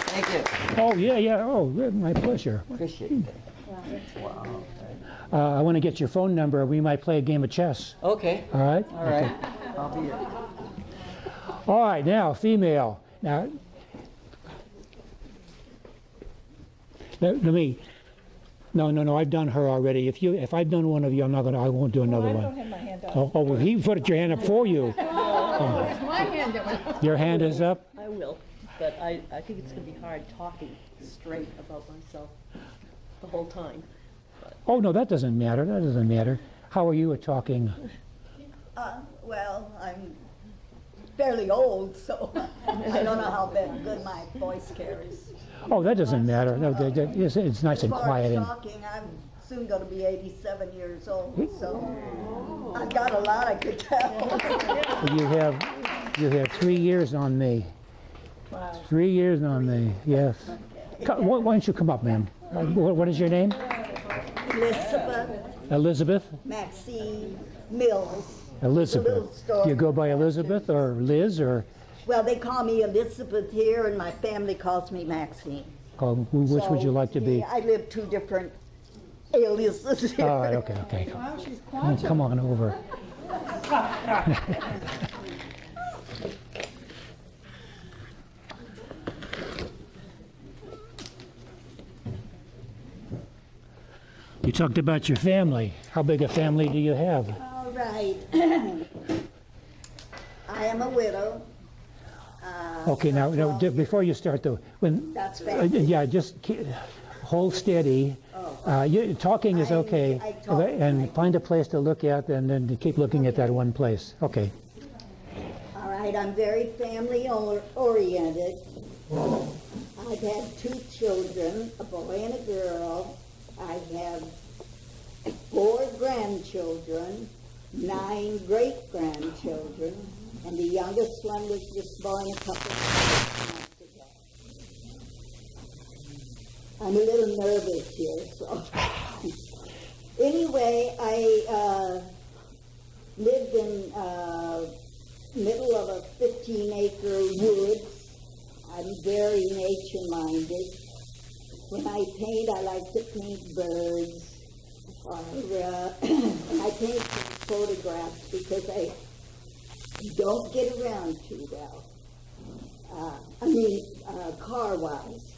S2: Thank you.
S1: Oh, yeah. Oh, my pleasure.
S2: Appreciate it. Wow.
S1: I want to get your phone number. We might play a game of chess.
S2: Okay.
S1: All right?
S2: All right.
S1: Okay.
S2: I'll be it.
S1: All right, now, female. Now, let me. No, I've done her already. If I've done one of you, I won't do another
S3: I
S1: one.
S3: don't have my hand up.
S1: Oh, well, he put your hand up for you.
S3: It's my hand that went up.
S1: Your hand is up?
S4: I will, but I think it's going to be hard talking straight about myself the whole time.
S1: Oh, no, that doesn't matter. That doesn't matter. How are you at talking?
S5: Well, I'm fairly old, so I don't know how good my voice carries.
S1: Oh, that doesn't matter. No, it's nice and
S5: As far
S1: quiet.
S5: as
S1: And
S5: talking, I'm soon going to be 87 years old, so I've got a lot I could tell.
S1: you have 3 years on me.
S5: Wow.
S1: 3 years on me. Yes. Why don't you come up, ma'am? What is your name? Elizabeth.
S5: Maxine Mills.
S1: Elizabeth.
S5: little store.
S1: Do you go by Elizabeth or Liz or
S5: Well, they call me Elizabeth here, and my family calls me Maxine.
S1: which would you like to be?
S5: I live two different aliases here.
S1: All right. Okay.
S3: Wow, she's quantum.
S1: Come on over. You talked about your family. How big a family do you have?
S5: All right. I am a widow.
S1: Okay, now before you start though,
S5: That's fine.
S1: yeah, just hold steady. Talking is okay,
S5: I talk,
S1: and
S5: right.
S1: find a place to look at, and then keep looking at that one place. Okay.
S5: All right, I'm very family oriented. I've had 2 children, a boy and a girl. I have 4 grandchildren, 9 great-grandchildren, and the youngest one was just born a couple of months ago. I'm a little nervous here, so. Anyway, I lived in middle of a 15 14-acre woods. I'm very nature-minded. When I paint, I like to paint birds, or I paint photographs because I don't get around too well. Car-wise.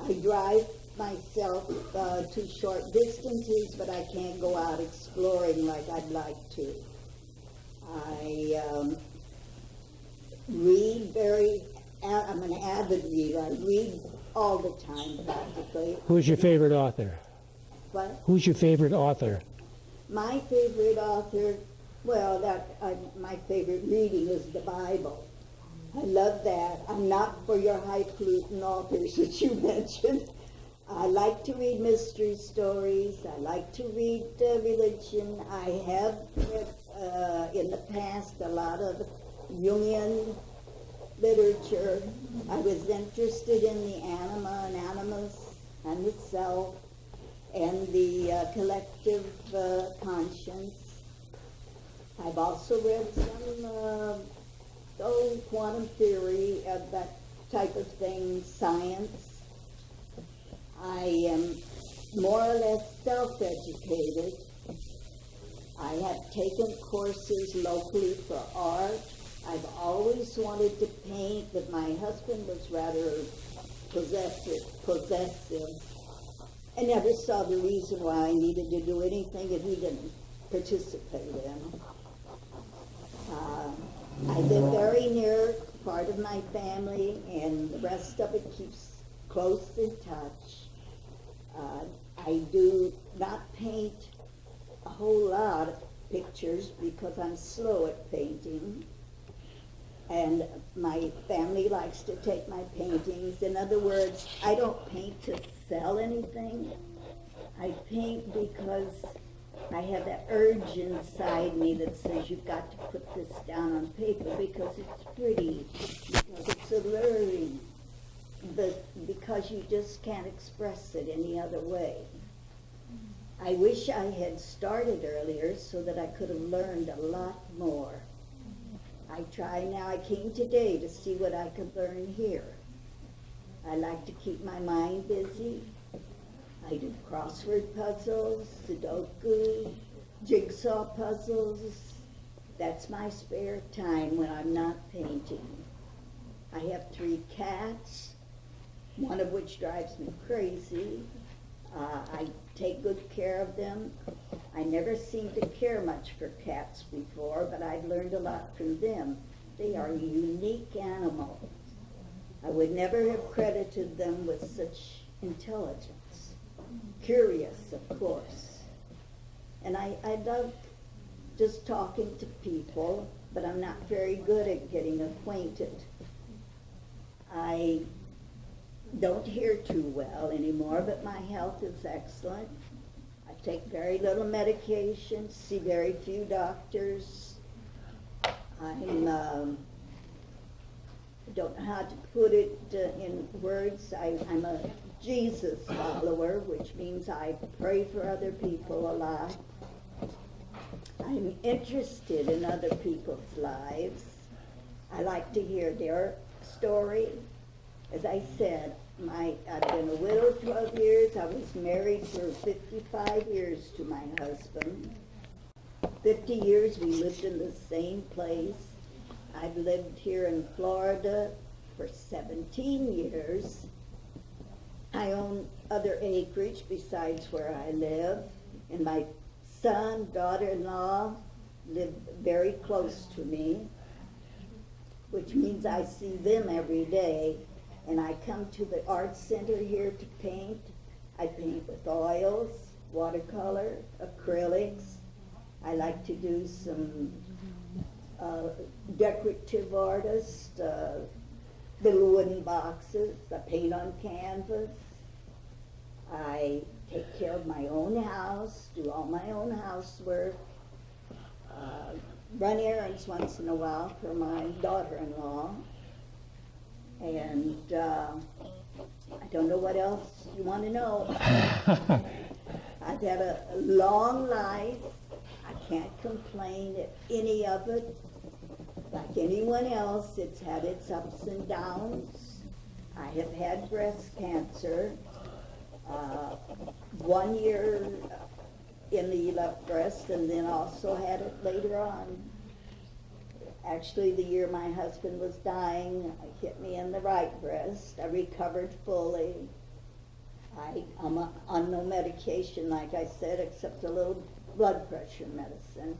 S5: I drive myself to short distances, but I can't go out exploring like I'd like to. I read I'm an avid reader. I read all the time practically.
S1: Who's your favorite author?
S5: But
S1: Who's your favorite author?
S5: my favorite author, my favorite reading is the Bible. I love that. I'm not for your highfalutin authors that you mentioned. I like to read mystery stories. I like to read religion. I have read in the past a lot of Jungian literature. I was interested in the anima and animus and the self and the collective conscience. I've also read some quantum theory, that type of thing, science. I am more or less self-educated. I have taken courses locally for art. I've always wanted to paint, but my husband was rather possessive. I never saw the reason why I needed to do anything that he didn't participate in. I live very near part of my family, and the rest of it keeps close in touch. I do not paint a whole lot of pictures because I'm slow at painting, and my family likes to take my paintings. In other words, I don't paint to sell anything. I paint because I have that urge inside me that says you've got to put this down on paper because it's pretty, because it's alluring, because you just can't express it any other way. I wish I had started earlier so that I could have learned a lot more. I try now. I came today to see what I could learn here. I like to keep my mind busy. I do crossword puzzles, Sudoku, jigsaw puzzles. That's my spare time when I'm not painting. I have 3 cats, one of which drives me crazy. I take good care of them. I never seemed to care much for cats before, but I've learned a lot from them. They are unique animals. I would never have credited them with such intelligence. Curious, of course. And I love just talking to people, but I'm not very good at getting acquainted. I don't hear too well anymore, but my health is excellent. I take very little medication, see very few doctors. I don't know how to put it in words. I'm a Jesus follower, which means I pray for other people a lot. I'm interested in other people's lives. I like to hear their story. As I said, I've been a widow 12 years. I was married for 55 years to my husband. 50 years we lived in the same place. I've lived here in Florida for 17 years. I own other acreage besides where I live, and my son, daughter-in-law live very close to me, which means I see them every day. And I come to the art center here to paint. I paint with oils, watercolor, acrylics. I like to do some decorative artists, little wooden boxes. I paint on canvas. I take care of my own house, do all my own housework, run errands once in a while for my daughter-in-law. And I don't know what else you want to know. I've had a long life. I can't complain at any of it. Like anyone else, it's had its ups and downs. I have had breast cancer. 1 year in the left breast, and then also had it later on. Actually, the year my husband was dying, it hit me in the right breast. I recovered fully. I'm on no medication, like I said, except a little blood pressure medicine.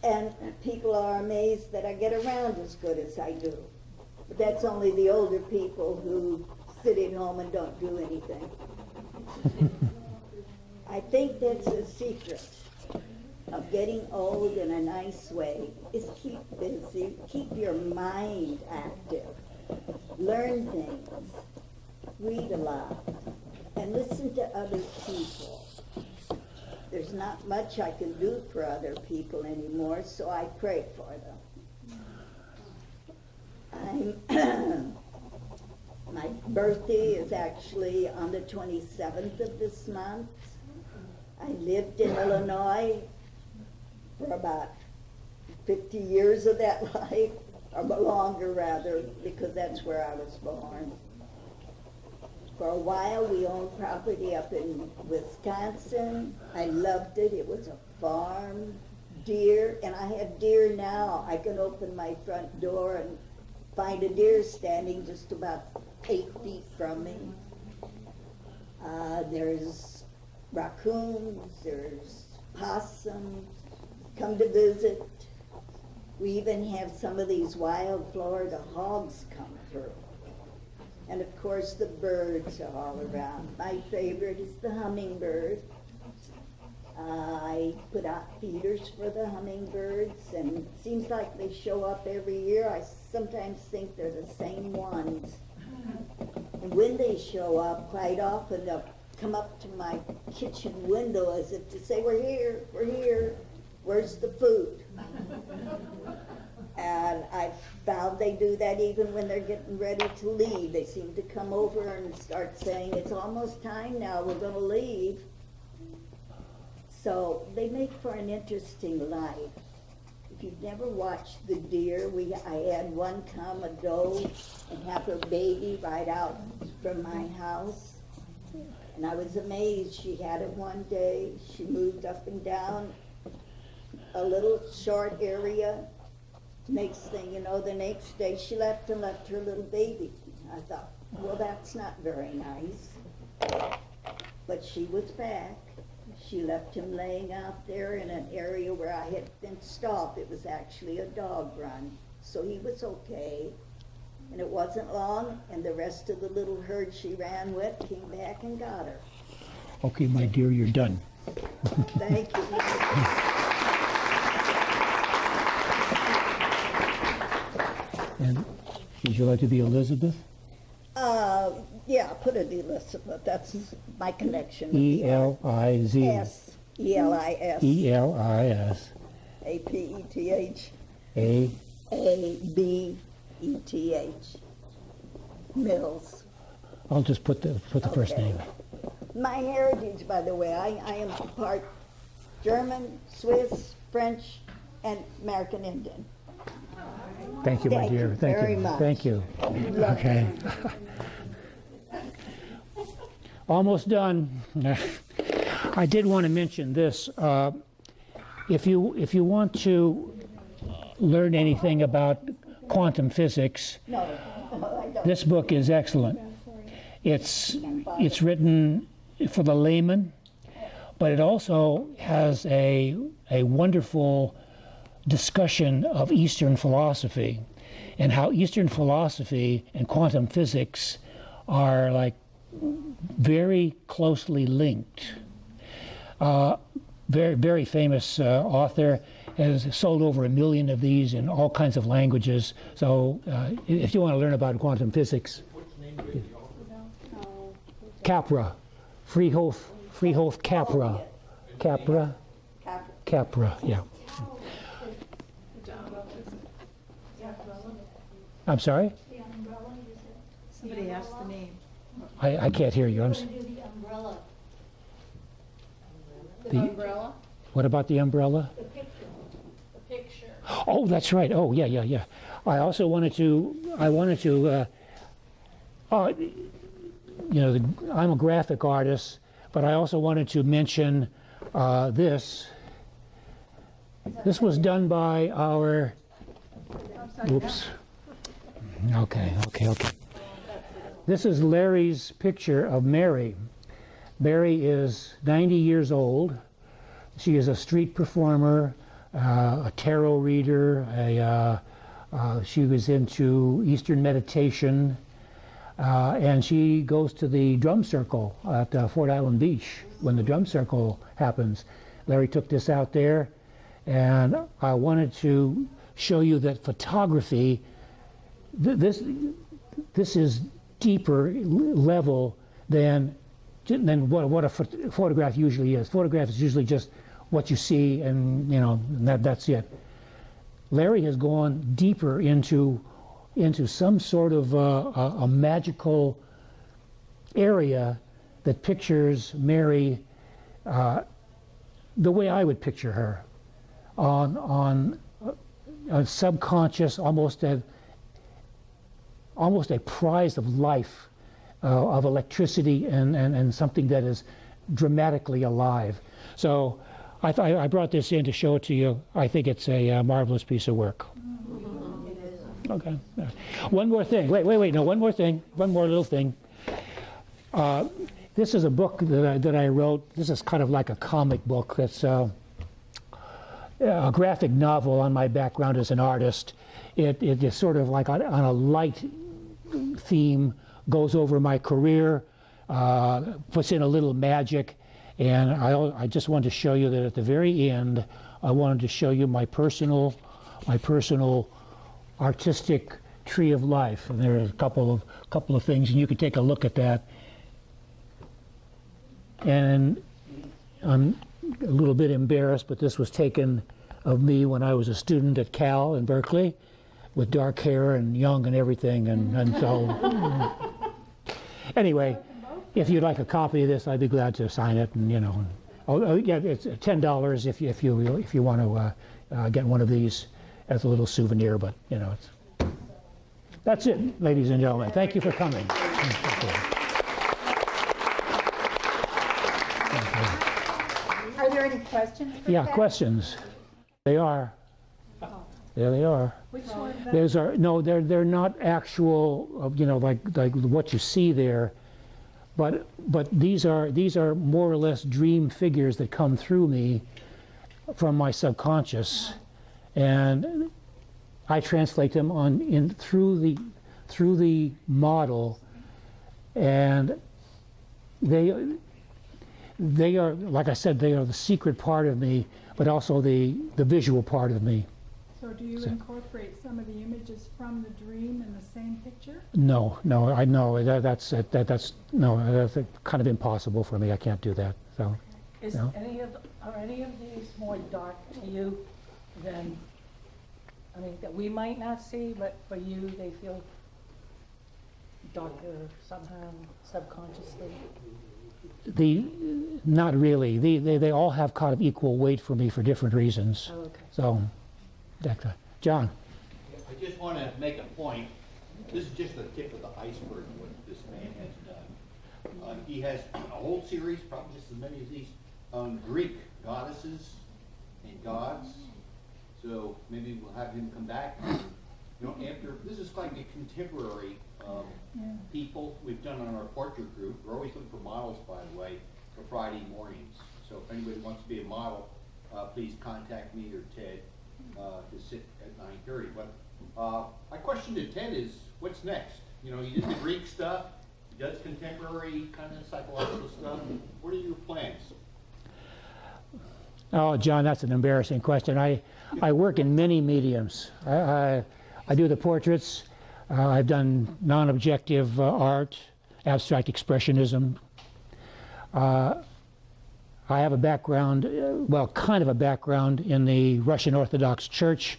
S5: And people are amazed that I get around as good as I do. But that's only the older people who sit at home and don't do anything. I think that's the secret of getting old in a nice way, is keep busy, keep your mind active, learn things, read a lot, and listen to other people. There's not much I can do for other people anymore, so I pray for them. My birthday is actually on the 27th of this month. I lived in Illinois for about 50 years of that life, or longer rather, because that's where I was born. For a while, we owned property up in Wisconsin. I loved it. It was a farm, deer, and I have deer now. I can open my front door and find a deer standing just about 8 feet from me. There's raccoons, there's possums, come to visit. We even have some of these wild Florida hogs come through. And of course the birds are all around. My favorite is the hummingbird. I put out feeders for the hummingbirds, and it seems like they show up every year. I sometimes think they're the same ones. And when they show up, quite often they'll come up to my kitchen window as if to say, we're here, where's the food? And I've found they do that even when they're getting ready to leave. They seem to come over and start saying, it's almost time now, we're going to leave. So they make for an interesting life. If you've never watched the deer, I had one come, a doe, and have her baby right out from my house. And I was amazed. She had it one day. She moved up and down a little short area. Next thing you know, the next day she left and left her little baby. I thought, well, that's not very nice. But she was back. She left him laying out there in an area where I had fenced off. It was actually a dog run. So he was okay. And it wasn't long, and the rest of the little herd she ran with came back and got her.
S1: Okay, my dear, you're done.
S5: Thank you.
S1: And would you like to be Elizabeth?
S5: Yeah, put it Elizabeth. That's my connection.
S1: E-L-I-Z.
S5: S. E-L-I-S.
S1: E-L-I-S.
S5: A-P-E-T-H.
S1: A.
S5: A-B-E-T-H. Mills.
S1: I'll just put the first
S5: Okay.
S1: name.
S5: My heritage, by the way, I am part German, Swiss, French, and American Indian.
S1: Thank you, my
S5: Thank
S1: dear.
S5: you
S1: Thank
S5: very
S1: you.
S5: much.
S1: Thank you. Okay. Almost done. I did want to mention this. If you want to learn anything about quantum physics,
S5: No, I don't.
S1: this book is excellent. It's written for the layman, but it also has a wonderful discussion of Eastern philosophy and how Eastern philosophy and quantum physics are like very closely linked. Very, very famous author, has sold over 1 million of these in all kinds of languages. So if you want to learn about quantum physics, Capra, Freehof Capra, Capra, yeah. I'm sorry?
S4: Somebody asked the name.
S1: I can't hear you.
S3: The umbrella?
S1: What about the umbrella?
S3: The picture.
S1: Oh, that's right. Oh, yeah, yeah, yeah. I also wanted to, I'm a graphic artist, but I also wanted to mention this. This was done by our, oops. Okay. This is Larry's picture of Mary. Mary is 90 years old. She is a street performer, a tarot reader. She was into Eastern meditation, and she goes to the drum circle at Fort Island Beach when the drum circle happens. Larry took this out there, and I wanted to show you that photography, this is deeper level than what a photograph usually is. Photograph is usually just what you see, and that's it. Larry has gone deeper into some sort of a magical area that pictures Mary the way I would picture her, on a subconscious, almost a prize of life, of electricity, and something that is dramatically alive. So I brought this in to show it to you. I think it's a marvelous piece of work. Okay. One more thing. Wait. No, one more thing. One more little thing. This is a book that I wrote. This is kind of like a comic book. It's a graphic novel on my background as an artist. It is sort of like on a light theme, goes over my career, puts in a little magic, and I just wanted to show you that at the very end, I wanted to show you my personal artistic tree of life. And there are a couple of things, and you can take a look at that. And I'm a little bit embarrassed, but this was taken of me when I was a student at Cal in Berkeley, with dark hair and young and everything, and so anyway, if you'd like a copy of this, I'd be glad to sign it. And yeah, it's $10 if you want to get one of these as a little souvenir. But that's it, ladies and gentlemen. Thank you for coming.
S3: Are there any questions for
S1: Yeah,
S3: Ted?
S1: questions. They are. There they are.
S3: Which one?
S1: Those are they're not actual like what you see there, but these are more or less dream figures that come through me from my subconscious, and I translate them through the model, and they are, like I said, they are the secret part of me, but also the visual part of me.
S6: So do you incorporate some of the images from the dream in the same picture?
S1: No, I know that's kind of impossible for me. I can't do that. So,
S7: Are any of these more dark to you than, that we might not see, but for you they feel darker somehow subconsciously?
S1: Not really. They all have kind of equal weight for me for different reasons.
S7: Oh, okay.
S1: So, John.
S8: I just want to make a point. This is just the tip of the iceberg of what this man has done. He has a whole series, probably just as many as these, on Greek goddesses and gods. So maybe we'll have him come back. After this is like a contemporary people we've done on our portrait group. We're always looking for models, by the way, for Friday mornings. So if anybody wants to be a model, please contact me or Ted to sit at 9:30. But my question to Ted is, what's next? He did the Greek stuff. He does contemporary kind of psychological stuff. What are your plans?
S1: Oh, John, that's an embarrassing question. I work in many mediums. I do the portraits. I've done non-objective art, abstract expressionism. I have a background, kind of a background in the Russian Orthodox Church,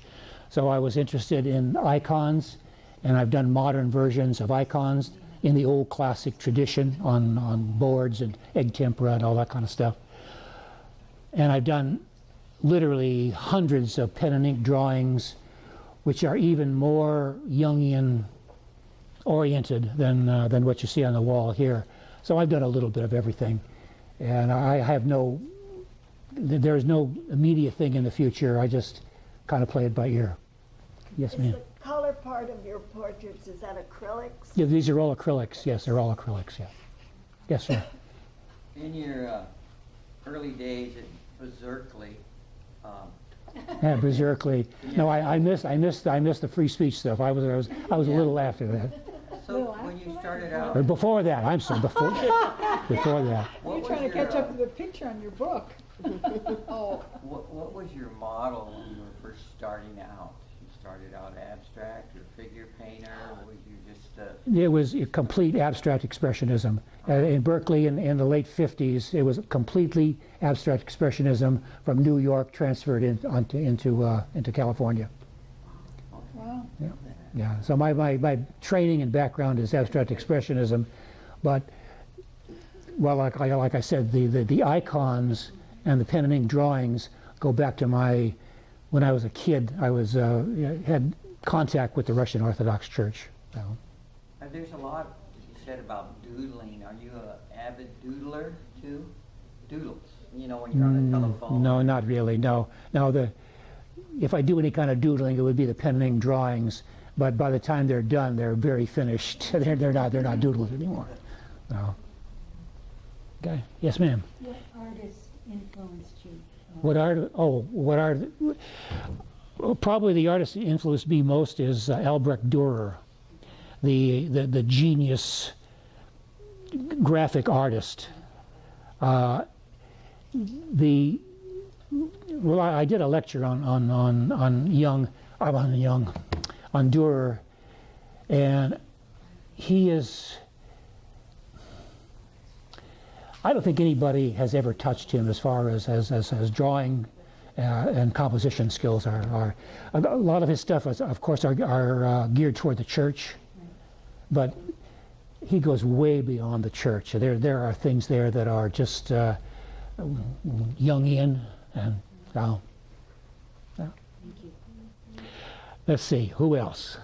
S1: so I was interested in icons, and I've done modern versions of icons in the old classic tradition on boards and egg tempera and all that kind of stuff. And I've done literally hundreds of pen and ink drawings, which are even more Jungian oriented than what you see on the wall here. So I've done a little bit of everything, and I have there's no immediate thing in the future. I just kind of play it by ear. Yes, ma'am.
S5: Is the color part of your portraits, is that acrylics?
S1: Yeah, these are all acrylics. Yes, they're all acrylics. Yeah. Yes, sir.
S2: In your early days at Berserkly,
S1: Yeah, Berserkly. No, I missed the free speech stuff. I was a little after that.
S2: so when you started out,
S1: Or before that. I'm sorry. Before that.
S2: what
S6: You're
S2: was
S6: trying to
S2: your,
S6: catch up to the picture on your book.
S2: Oh, what was your model when you were first starting out? You started out abstract or figure painter, or was you just
S1: It was a complete abstract expressionism. In Berkeley in the late 50s, it was completely abstract expressionism from New York transferred into California.
S6: Wow.
S1: Yeah. So my training and background is abstract expressionism, but well, like I said, the icons and the pen and ink drawings go back to when I was a kid. I had contact with the Russian Orthodox Church. So.
S2: there's a lot you said about doodling. Are you an avid doodler too? Doodles, you know, when you're on a telephone.
S1: No, not really. No. If I do any kind of doodling, it would be the pen and ink drawings. But by the time they're done, they're very finished. They're not doodles anymore. No. Okay. Yes, ma'am.
S7: What artist influenced you?
S1: Well, probably the artist that influenced me most is Albrecht Dürer, the genius graphic artist. I did a lecture on Dürer, and he is. I don't think anybody has ever touched him as far as drawing and composition skills are. A lot of his stuff, of course, are geared toward the church, but he goes way beyond the church. There are things there that are just Jungian, and yeah. Let's see, who else?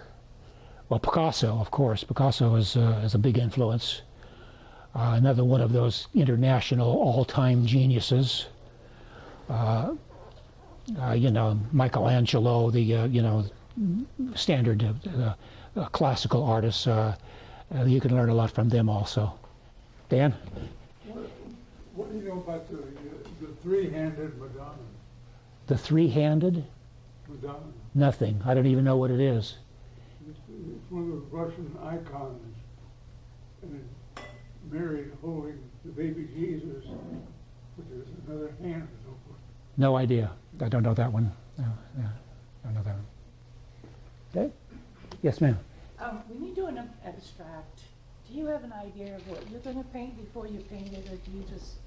S1: Well, Picasso, of course. Picasso is a big influence. Another one of those international all-time geniuses. Michelangelo, the standard classical artists. You can learn a lot from them also. Dan?
S9: What do you know about the three-handed Madonna?
S1: The three-handed?
S9: Madonna.
S1: Nothing. I don't even know what it is.
S9: It's one of the Russian icons. And it's Mary holding the baby Jesus, but there's another hand over.
S1: No idea. I don't know that one. No, yeah, I don't know that one. Okay? Yes, ma'am.
S7: When you do an abstract, do you have an idea of what you're going to paint before you paint it, or do you just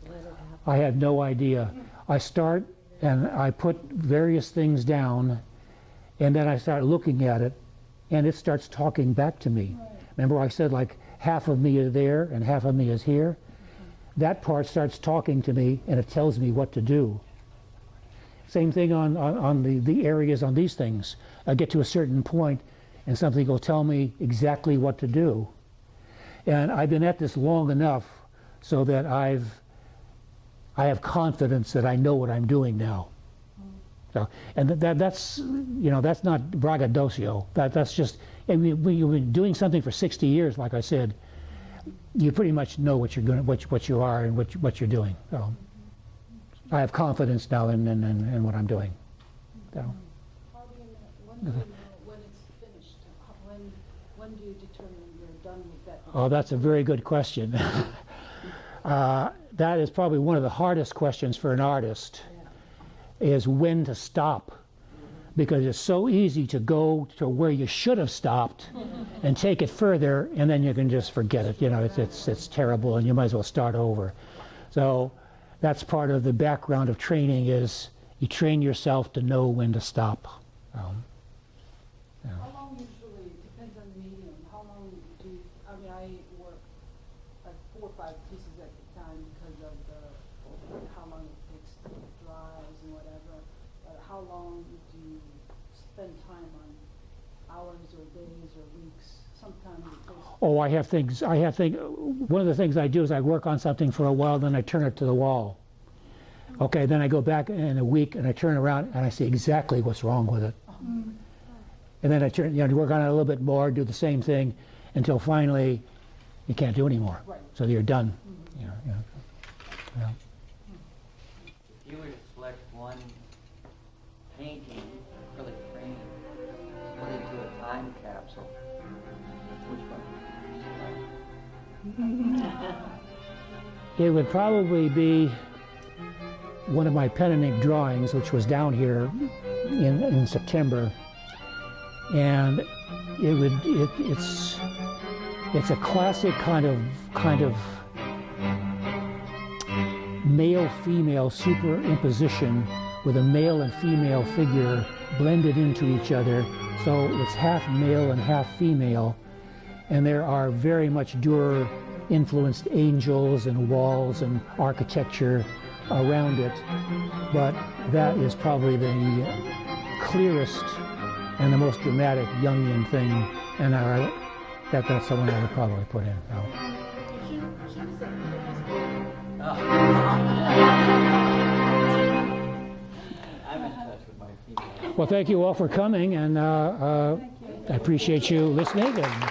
S7: let it happen?
S1: I have no idea. I start and I put various things down, and then I start looking at it, and it starts talking back to me. Right. Remember I said like half of me is there and half of me is here? That part starts talking to me, and it tells me what to do. Same thing on the areas on these things. I get to a certain point, and something will tell me exactly what to do. And I've been at this long enough so that I have confidence that I know what I'm doing now. So, and that's not braggadocio. That's just, I mean, when you've been doing something for 60 years, like I said, you pretty much know what you're going, what you are, and what you're doing. So, I have confidence now in what I'm doing. So.
S4: How do you know, when do you know when it's finished? When do you determine you're done with that?
S1: Oh, that's a very good question. That is probably one of the hardest questions for an artist, is when to stop. Because it's so easy to go to where you should have stopped and take it further, and then you can just forget it. You know, it's terrible, and you might as well start over. So that's part of the background of training, is you train yourself to know when to stop.
S4: How long usually, depends on the medium, how long do you, I mean, I work like 4 or 5 pieces at a time because of how long it takes to draw
S7: eyes and whatever, but how long do you spend time on hours or days or weeks? Sometimes it takes.
S1: Oh, I have things, one of the things I do is I work on something for a while, then I turn it to the wall. Okay, then I go back in a week and I turn around and I see exactly what's wrong with it. And then I turn, work on it a little bit more, do the same thing until finally you can't do anymore.
S7: Right.
S1: So you're done. Yeah.
S2: If you were to select one painting, acrylic frame, put into a time capsule, which one would you select?
S1: It would probably be one of my pen and ink drawings, which was down here in September, and it's a classic kind of male-female superimposition with a male and female figure blended into each other, so it's half male and half female, and there are very much Dürer influenced angels and walls and architecture around it, but that is probably the clearest and the most dramatic Jungian thing, and that's the one I would probably put in.
S2: I'm in touch with my female.
S1: Well, thank you all for coming, and I appreciate you listening. And